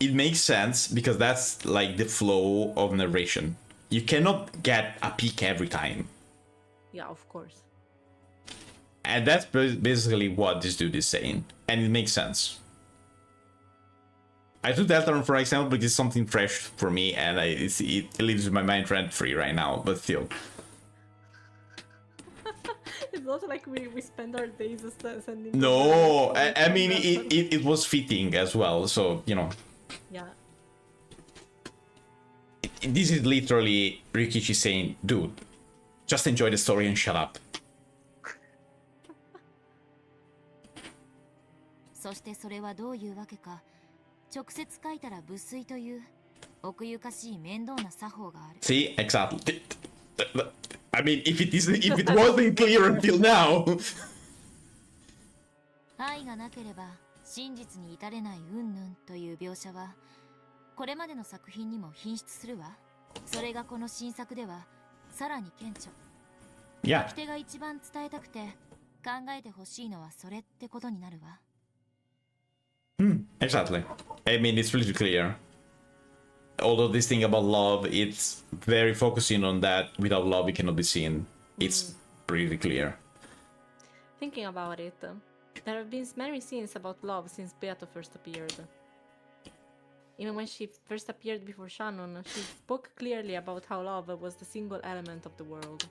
it makes sense because that's like the flow of narration. You cannot get a peak every time. Yeah, of course. And that's basically what this dude is saying. And it makes sense. I took Deltarune for example because it's something fresh for me and it lives in my mind rent-free right now, but still. It's not like we spend our days sending... No, I mean, it was fitting as well, so, you know. Yeah. This is literally Rikishi saying, dude, just enjoy the story and shut up. そしてそれはどういうわけか、直接書いたら無粋という奥ゆかしい面倒な作法がある。 See, exactly. I mean, if it wasn't clear until now. 愛がなければ真実に至れない云々という描写はこれまでの作品にも品質するわ。それがこの新作ではさらに顕著。Yeah. 書き手が一番伝えたくて考えてほしいのはそれってことになるわ。Exactly. I mean, it's pretty clear. Although this thing about love, it's very focusing on that. Without love, it cannot be seen. It's really clear. Thinking about it, there have been many scenes about love since Beato first appeared. Even when she first appeared before Shannon, she spoke clearly about how love was the single element of the world.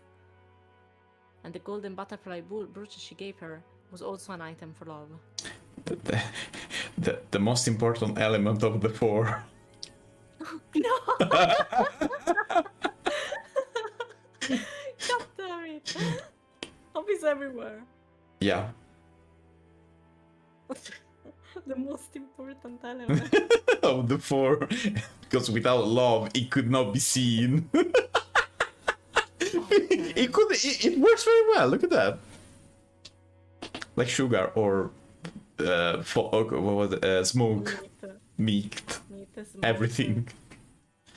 And the golden butterfly brooch she gave her was also an item for love. The most important element of the 4. No! God damn it! Love is everywhere. Yeah. The most important element. Of the 4. Because without love, it could not be seen. It works very well. Look at that. Like sugar or what was it? Smoke, meat, Smoke, everything.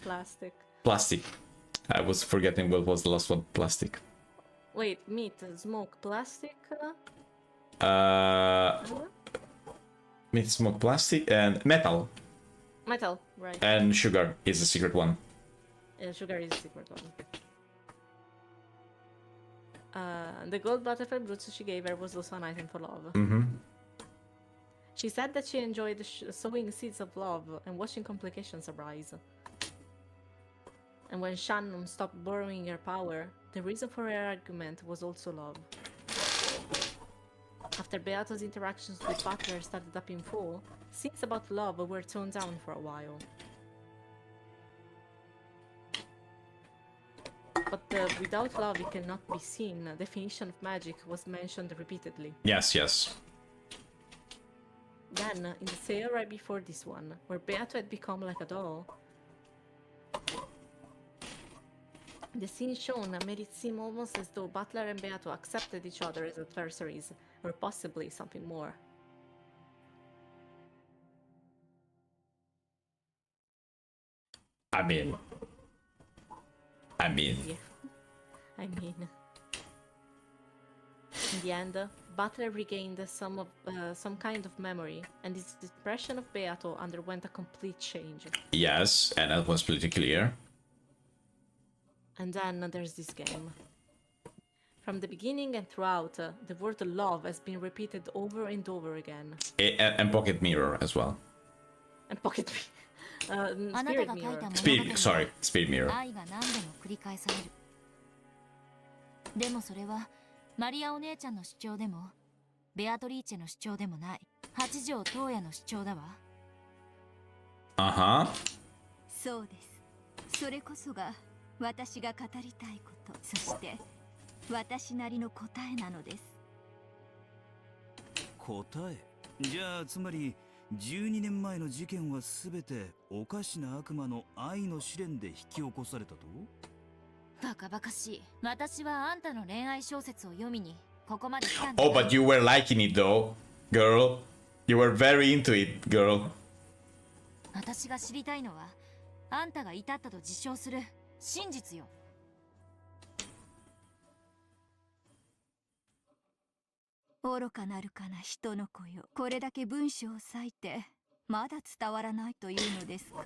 Plastic. I was forgetting what was the last one. Plastic. Wait, meat, smoke, plastic. Meat, smoke, plastic, and metal. Metal, right? And sugar is the secret one. Sugar is the secret one. The gold butterfly brooch she gave her was also an item for love. She said that she enjoyed sowing seeds of love and watching complications arise. And when Shannon stopped borrowing her power, the reason for her argument was also love. After Beato's interactions with Butler started up in full, scenes about love were toned down for a while. But without love it cannot be seen. Definition of magic was mentioned repeatedly. Yes. Then, in the sale right before this one, where Beato had become like a doll, the scene shown made it seem almost as though Butler and Beato accepted each other as adversaries, or possibly something more. I mean. Yeah. In the end, Butler regained some kind of memory, and his impression of Beato underwent a complete change. Yes, and that was pretty clear. And then there's this game. From the beginning and throughout, the word love has been repeated over and over again. And Pocket Mirror as well. And Pocket Spirit Mirror. Spirit Mirror. でもそれはマリアお姉ちゃんの主張でもベアトリーチェの主張でもない八条東也の主張だわ。そうです。それこそが私が語りたいこと、そして私なりの答えなのです。答え？じゃあつまり12年前の事件はすべておかしな悪魔の愛の試練で引き起こされたと？バカバカしい。私はあんたの恋愛小説を読みにここまで来たんだ。Oh, but you were liking it though, girl. You were very into it, girl. 私が知りたいのはあんたが至ったと自称する真実よ。愚かなるかな人の子よ。これだけ文章を割いてまだ伝わらないというのですか。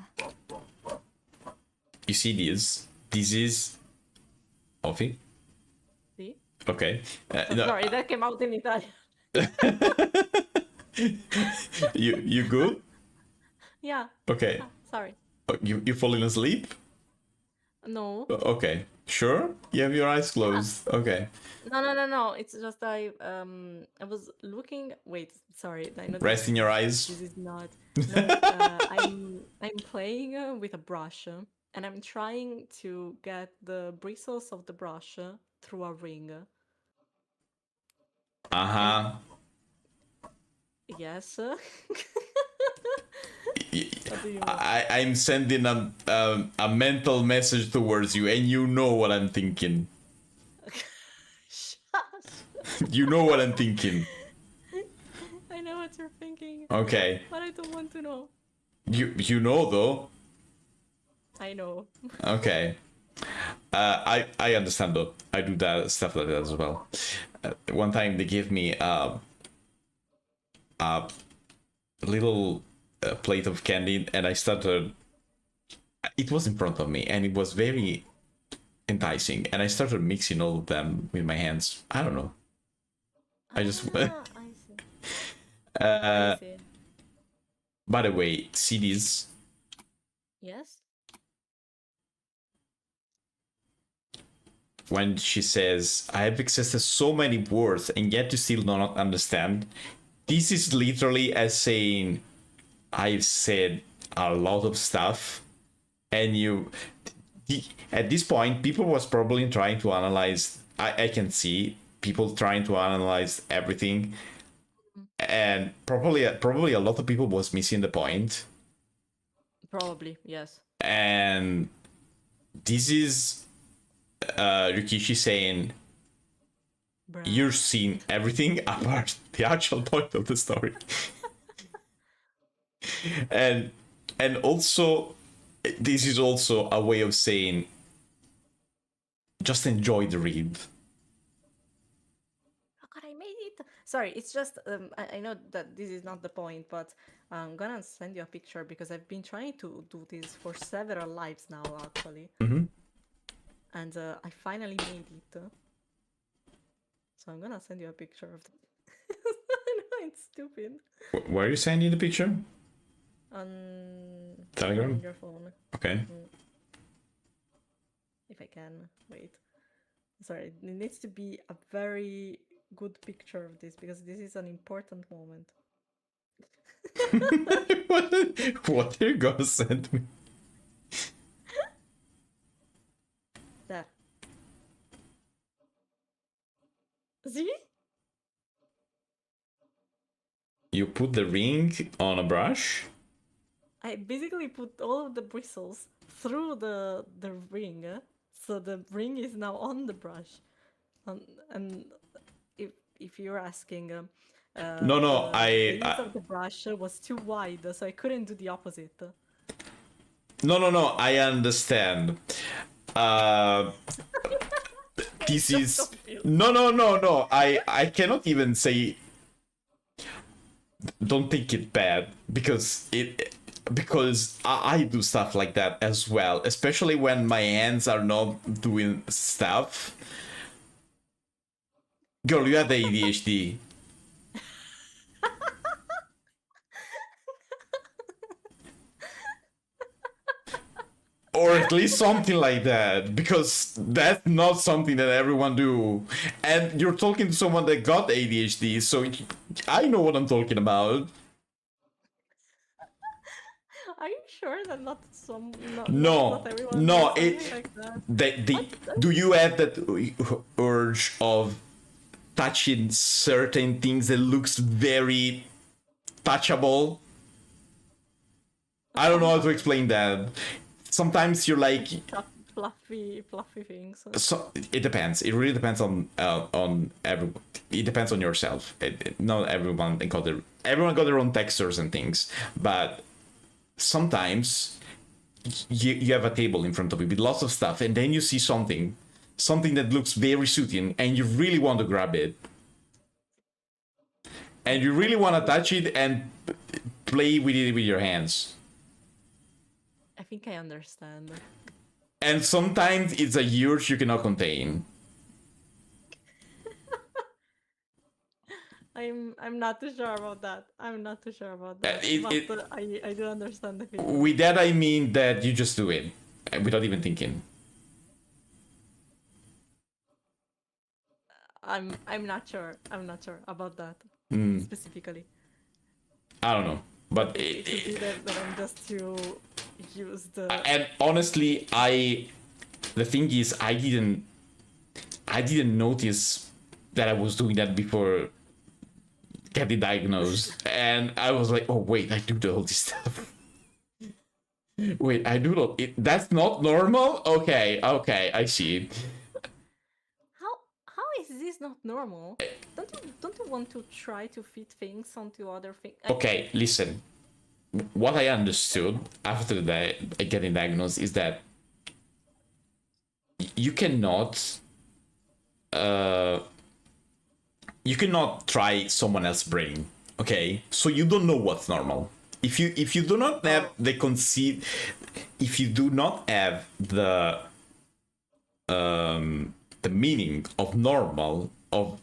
You see this? This is Ofi? See? Okay. No. Sorry, that came out in Italian. You good? Yeah. Okay. Sorry. You falling asleep? No. Okay. Sure? You have your eyes closed. Okay. No. It's just I was looking. Wait, sorry. I know Rest in your eyes. This is not. No, I'm playing with a brush, and I'm trying to get the bristles of the brush through a ring. Yes. I'm sending a mental message towards you, and you know what I'm thinking. You know what I'm thinking. I know what you're thinking. Okay. But I don't want to know. You know though. I know. Okay. I understand though. I do that stuff like that as well. One time they gave me a little plate of candy, and I started. It was in front of me, and it was very enticing, and I started mixing all of them with my hands. I don't know. I just. I see. I see. By the way, see these? Yes. When she says, I have accessed so many words and yet you still do not understand. This is literally as saying, I've said a lot of stuff, and you. At this point, people was probably trying to analyze. I can see people trying to analyze everything, and probably a lot of people was missing the point. Probably, yes. And this is Rikishi saying, Bruh. you're seeing everything apart the actual point of the story. and also, this is also a way of saying, just enjoy the read. Oh God, I made it. Sorry, it's just I know that this is not the point, but I'm gonna send you a picture because I've been trying to do this for several lives now, actually. Mm-hmm. And I finally made it. So I'm gonna send you a picture of the. I know it's stupid. Where are you sending the picture? On Telegram? on your phone. Okay. If I can. Wait. Sorry, it needs to be a very good picture of this because this is an important moment. What are you gonna send me? There. See? You put the ring on a brush? I basically put all of the bristles through the ring, so the ring is now on the brush. And if you're asking, No, the use of the brush was too wide, so I couldn't do the opposite. No, I understand. This is no. I cannot even say. Don't think it bad because I do stuff like that as well, especially when my hands are not doing stuff. Girl, you have the ADHD. Or at least something like that, because that's not something that everyone do. And you're talking to someone that got ADHD, so I know what I'm talking about. Are you sure that not No, everyone no. does something like that? Do you have that urge of touching certain things that looks very touchable? I don't know how to explain that. Sometimes you're like fluffy things. So it depends. It really depends on everyone. It depends on yourself. Not everyone got their own textures and things, but sometimes you have a table in front of you with lots of stuff, and then you see something that looks very soothing, and you really want to grab it, and you really want to touch it and play with it with your hands. I think I understand. And sometimes it's a urge you cannot contain. I'm not too sure about that. I'm not too sure about that. But I do understand the feeling. With that I mean that you just do it without even thinking. I'm not sure. I'm not sure about that specifically. I don't know, but it could be that I'm just to use the. And honestly, the thing is, I didn't notice that I was doing that before getting diagnosed, and I was like, oh wait, I do all this stuff. Wait, I do not. That's not normal. Okay, I see. How is this not normal? Don't you want to try to fit things onto other things? Okay, listen. What I understood after getting diagnosed is that you cannot try someone else's brain. Okay, so you don't know what's normal. If you do not have the the meaning of normal, of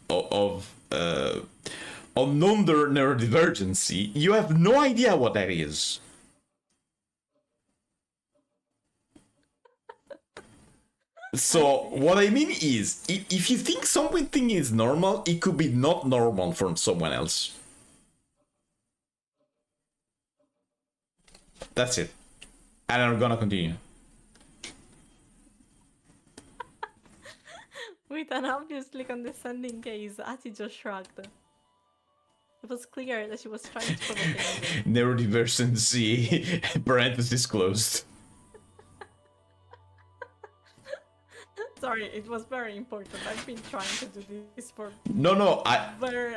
non-neurodivergency, you have no idea what that is. So what I mean is, if you think something is normal, it could be not normal for someone else. That's it. And I'm gonna continue. With an obviously condescending gaze, Ati just shrugged. It was clear that she was trying to provoke him. Neurodivergency, parenthesis closed. Sorry, it was very important. I've been trying to do this for No,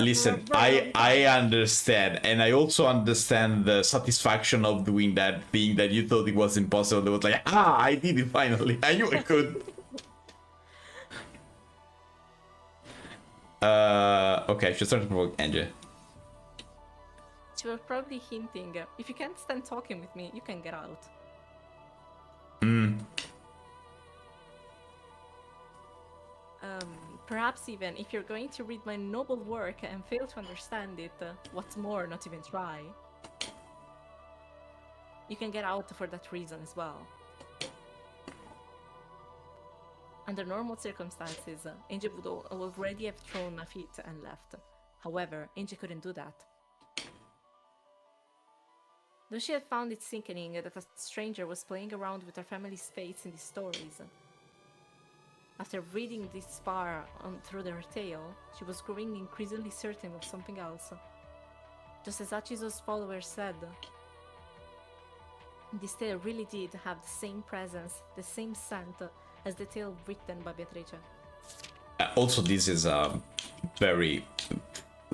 listen, very I understand, and I also understand the satisfaction of doing that, being that you thought it was impossible. It was like, I did it finally. I knew I could. Okay, I should start to provoke Angie. She was probably hinting, if you can't stand talking with me, you can get out. Perhaps even if you're going to read my noble work and fail to understand it, what's more, not even try, you can get out for that reason as well. Under normal circumstances, Angie would already have thrown a fit and left. However, Angie couldn't do that. Though she had found it sickening that a stranger was playing around with her family's fates in these stories, after reading this far through their tale, she was growing increasingly certain of something else. Just as Achizo's followers said, this tale really did have the same presence, the same scent as the tale written by Beatrice. Also, this is a very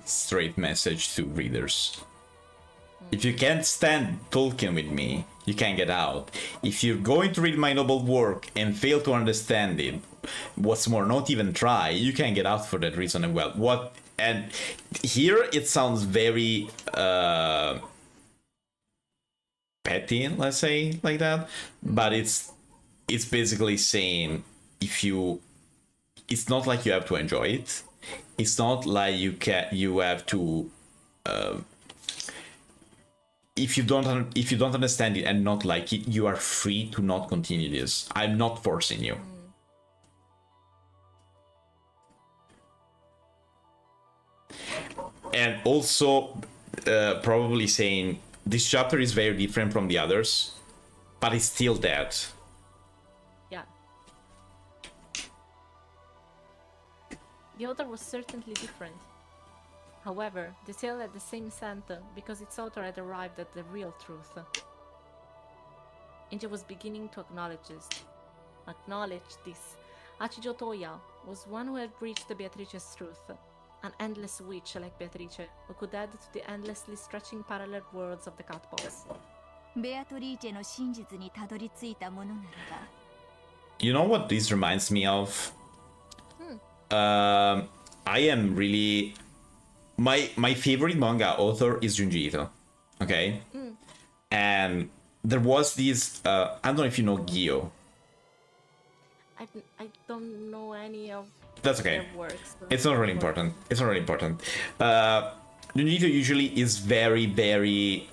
straight message to readers. If you can't stand Tolkien with me, you can't get out. If you're going to read my noble work and fail to understand it, what's more, not even try, you can't get out for that reason as well. And here it sounds very petty, let's say, like that. But it's basically saying, it's not like you have to enjoy it. It's not like you have to. If you don't understand it and not like it, you are free to not continue this. I'm not forcing you. And also, probably saying this chapter is very different from the others, but it's still that. Yeah. The other was certainly different. However, the tale had the same scent because its author had arrived at the real truth. Angie was beginning to acknowledge this. Achijo Toya was one who had reached Beatrice's truth. An endless witch like Beatrice, who could add to the endlessly stretching parallel worlds of the cat balls. You know what this reminds me of? I am really... My favorite manga author is Junji Ito, okay? And there was this... I don't know if you know Gyo. I don't know any of That's okay. their works. It's not really important. It's not really important. Junji Ito usually is very, very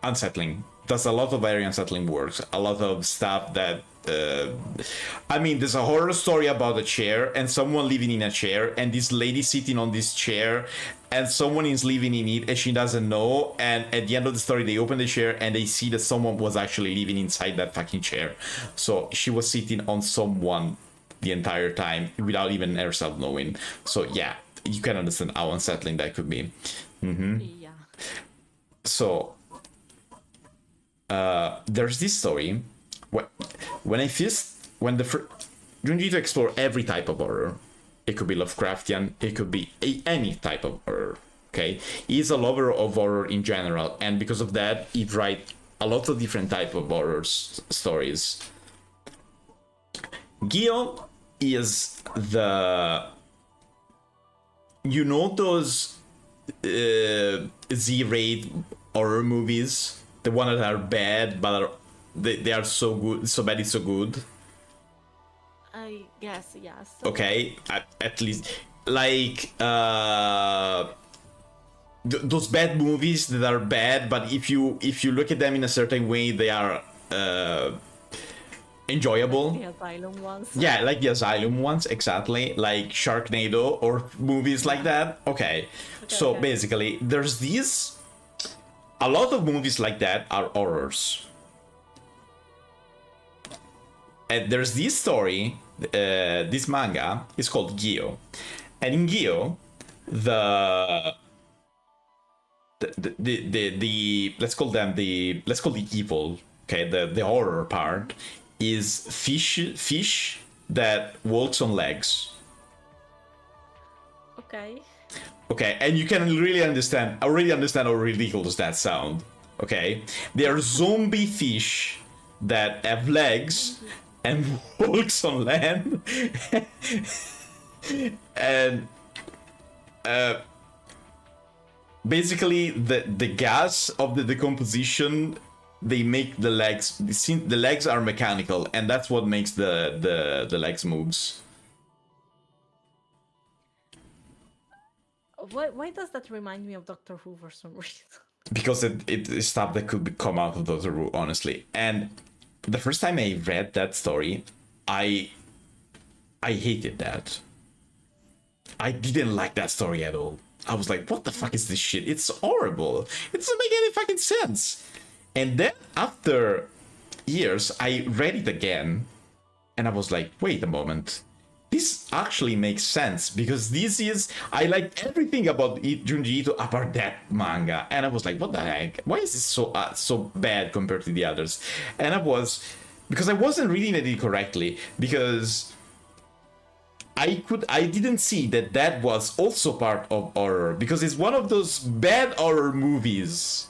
unsettling. Does a lot of very unsettling works. A lot of stuff that... I mean, there's a horror story about a chair and someone living in a chair, and this lady sitting on this chair, and someone is living in it and she doesn't know, and at the end of the story they open the chair and they see that someone was actually living inside that fucking chair. So she was sitting on someone the entire time without even herself knowing. So yeah, you can understand how unsettling that could be. Yeah. So there's this story when Junji Ito explore every type of horror. It could be Lovecraftian, it could be any type of horror, okay? He's a lover of horror in general, and because of that, he writes a lot of different type of horror stories. Gyo is the... You know those Z-rate horror movies? The ones that are bad, but they are so good, so bad it's so good. I guess yes. Okay, at least like those bad movies that are bad, but if you look at them in a certain way, they are enjoyable. Like the Asylum ones. Yeah, like the Asylum ones, exactly. Like Sharknado or movies like that. Okay. So okay. basically, there's these. A lot of movies like that are horrors. And there's this story, this manga is called Gyo. And in Gyo, the let's call the evil, okay, the horror part is fish that walks on legs. Okay, and you can already understand how ridiculous that sound. Okay, they are zombie fish that have legs and walks on land. And basically the gas of the decomposition, they make the legs, the legs are mechanical, and that's what makes the legs moves. Why does that remind me of Doctor Who for some reason? Because it is stuff that could come out of Doctor Who, honestly. And the first time I read that story, I hated that. I didn't like that story at all. I was like, what the fuck is this shit? It's horrible. It doesn't make any fucking sense. And then after years, I read it again, and I was like, wait a moment. This actually makes sense, because this is... I like everything about Junji Ito apart that manga. And I was like, what the heck? Why is this so bad compared to the others? And I was... Because I wasn't reading it correctly, because... I didn't see that was also part of horror, because it's one of those bad horror movies.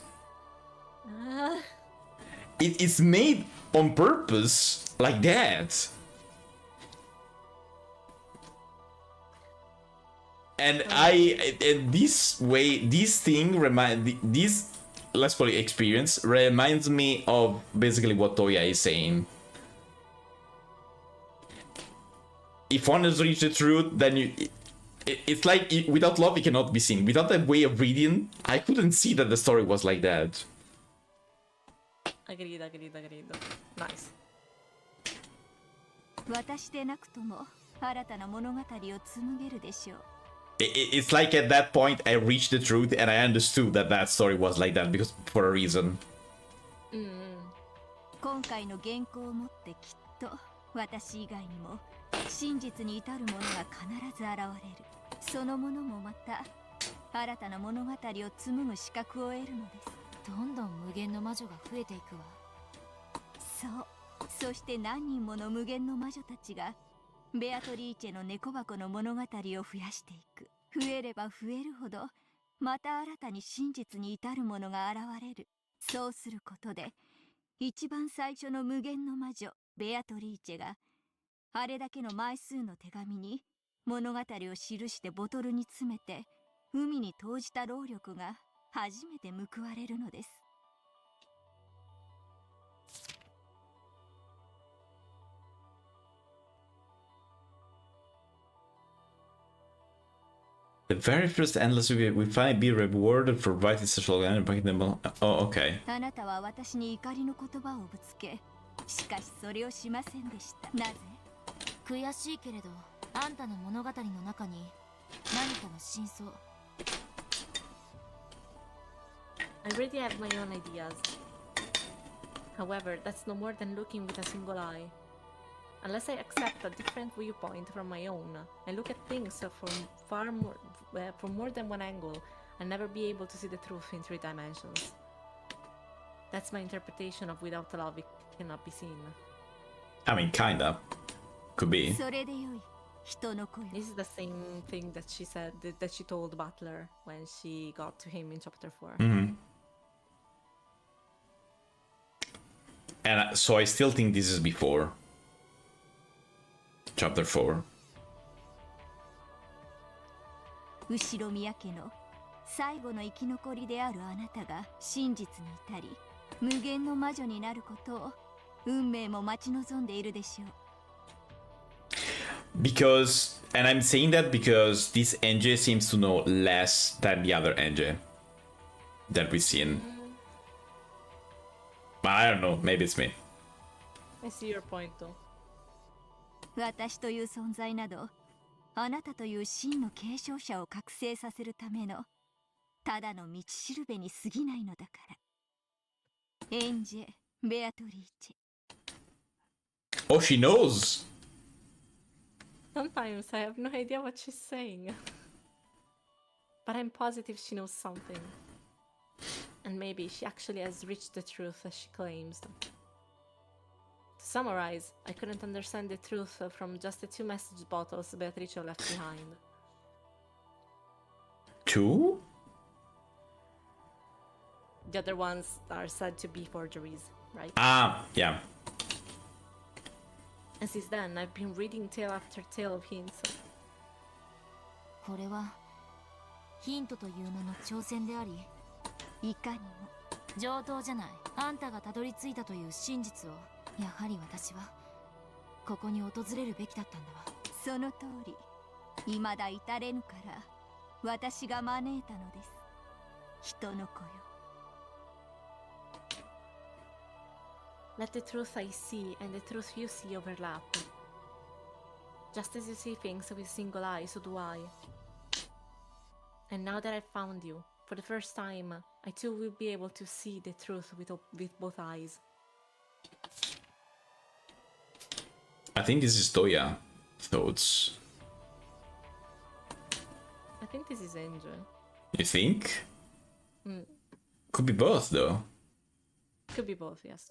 It's made on purpose like that. And this let's call it experience reminds me of basically what Toya is saying. If one has reached the truth, then it's like without love it cannot be seen. Without that way of reading, I couldn't see that the story was like that. Agreed. Nice. It's like at that point I reached the truth and I understood that story was like that because for a reason. 今回の原稿をもってきっと私以外にも真実に至るものが必ず現れる。そのものもまた新たな物語を紡ぐ資格を得るのです。どんどん無限の魔女が増えていくわ。そう。そして何人もの無限の魔女たちがベアトリーチェの猫箱の物語を増やしていく。増えれば増えるほどまた新たに真実に至るものが現れる。そうすることで一番最初の無限の魔女ベアトリーチェがあれだけの枚数の手紙に物語を記してボトルに詰めて海に投じた労力が初めて報われるのです。The very first endless we finally be rewarded for writing social and breaking them all. Oh, okay. あなたは私に怒りの言葉をぶつけ、しかしそれをしませんでした。なぜ？悔しいけれど、あんたの物語の中に何かの真相。I already have my own ideas. However, that's no more than looking with a single eye. Unless I accept a different viewpoint from my own, I look at things from more than one angle, and never be able to see the truth in 3 dimensions. That's my interpretation of without love, it cannot be seen. I mean, kinda. Could be. This is the same thing that she said, that she told Butler when she got to him in chapter 4. Mm-hmm. And so I still think this is before chapter 4. 後ろ宮家の最後の生き残りであるあなたが真実に至り無限の魔女になることを運命も待ち望んでいるでしょう。Because, and I'm saying that because this NJ seems to know less than the other NJ that we've seen. But I don't know, maybe it's me. I see your point though. 私という存在などあなたという真の継承者を覚醒させるためのただの道しるべに過ぎないのだからエンジェ・ベアトリーチェ Oh, she knows! Sometimes I have no idea what she's saying. But I'm positive she knows something. And maybe she actually has reached the truth as she claims. To summarize, I couldn't understand the truth from just the 2 message bottles Beatrice left behind. 2? The other ones are said to be forgeries, right? Ah, yeah. And since then, I've been reading tale after tale of hints. これはヒントという名の挑戦でありいかにも上等じゃない。あんたがたどり着いたという真実をやはり私はここに訪れるべきだったんだわ。その通り未だ至れぬから私が招いたのです。人の子よ。 Let the truth I see and the truth you see overlap. Just as you see things with a single eye, so do I. And now that I've found you, for the first time, I too will be able to see the truth with both eyes. I think this is Toya thoughts. I think this is Angel. You think? Could be both, though. Could be both, yes.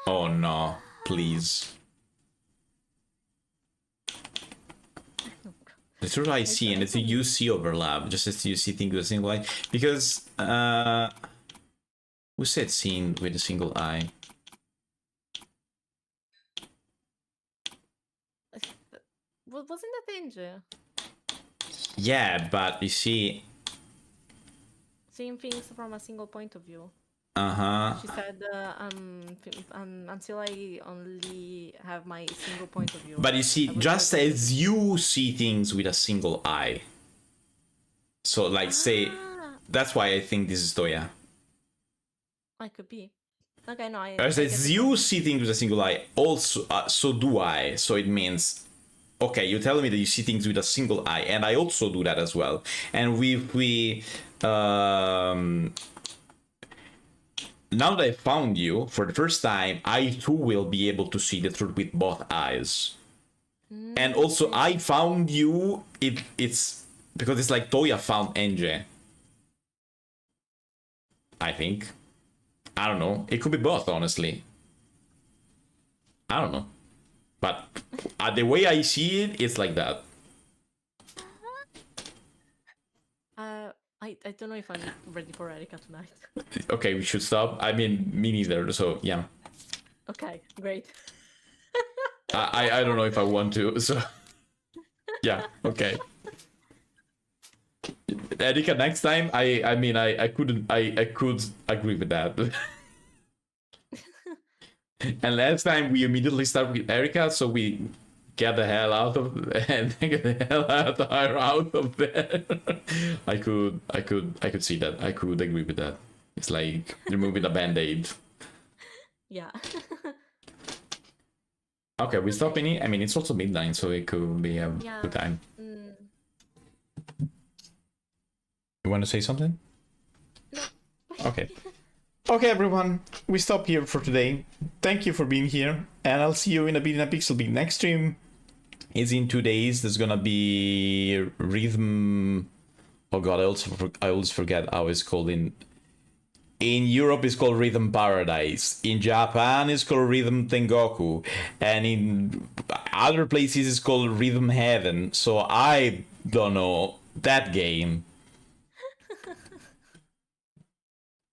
Oh no, please. The truth I see and the thing you see overlap, just as you see things with a single eye. Because, who said seen with a single eye? Wasn't that Angel? Yeah, but you see... Seeing things from a single point of view. Uh-huh. She said, until I only have my single point of view. But you see, just as you see things with a single eye. So, like, say... That's why I think this is Toya. I could be. Okay, no, As you see things with a single eye, also, so do I. So it means... Okay, you tell me that you see things with a single eye, and I also do that as well. And now that I found you for the first time, I too will be able to see the truth with both eyes. And also, I found you, it's because it's like Toya found NJ. I think. I don't know. It could be both, honestly. I don't know. But the way I see it, it's like that. I don't know if I'm ready for Erika tonight. Okay, we should stop. I mean, me neither, so yeah. Okay, great. I don't know if I want to, so... Yeah, okay. Erika, next time, I could agree with that. And last time we immediately start with Erika, so we get the hell out of her out of there. I could see that. I could agree with that. It's like removing a band-aid. Yeah. Okay, we stop in it. I mean, it's also midnight, so it could be a good time. You want to say something? No. Okay. Okay, everyone, we stop here for today. Thank you for being here, and I'll see you in a bit in a PixelBit. Next stream is in 2 days. There's gonna be Rhythm. Oh god, I always forget how it's called in Europe. It's called Rhythm Paradise. In Japan, it's called Rhythm Tengoku, and in other places, it's called Rhythm Heaven. So I don't know that game.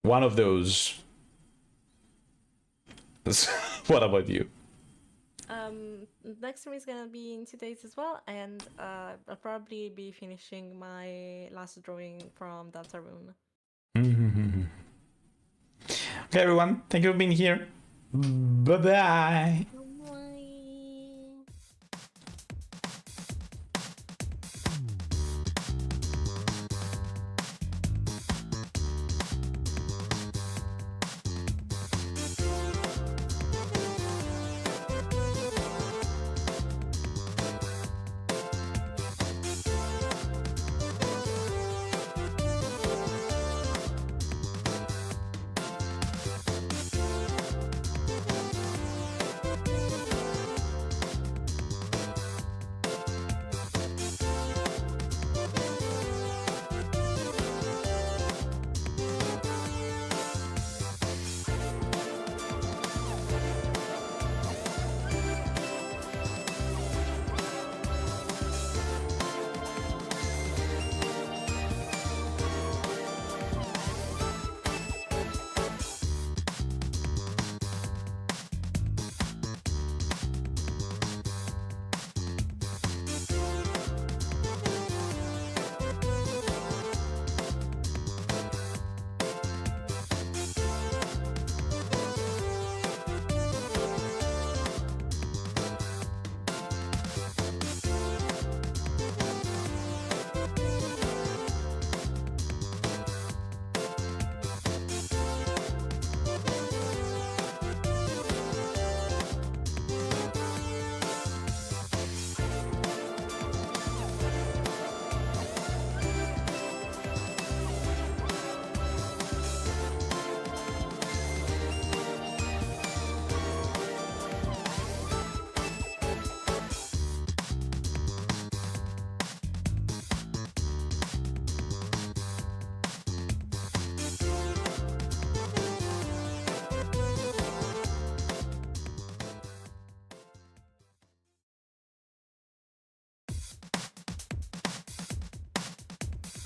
One of those. What about you? Next stream is gonna be in 2 days as well, and I'll probably be finishing my last drawing from Deltarune. Okay, everyone, thank you for being here. Bye bye.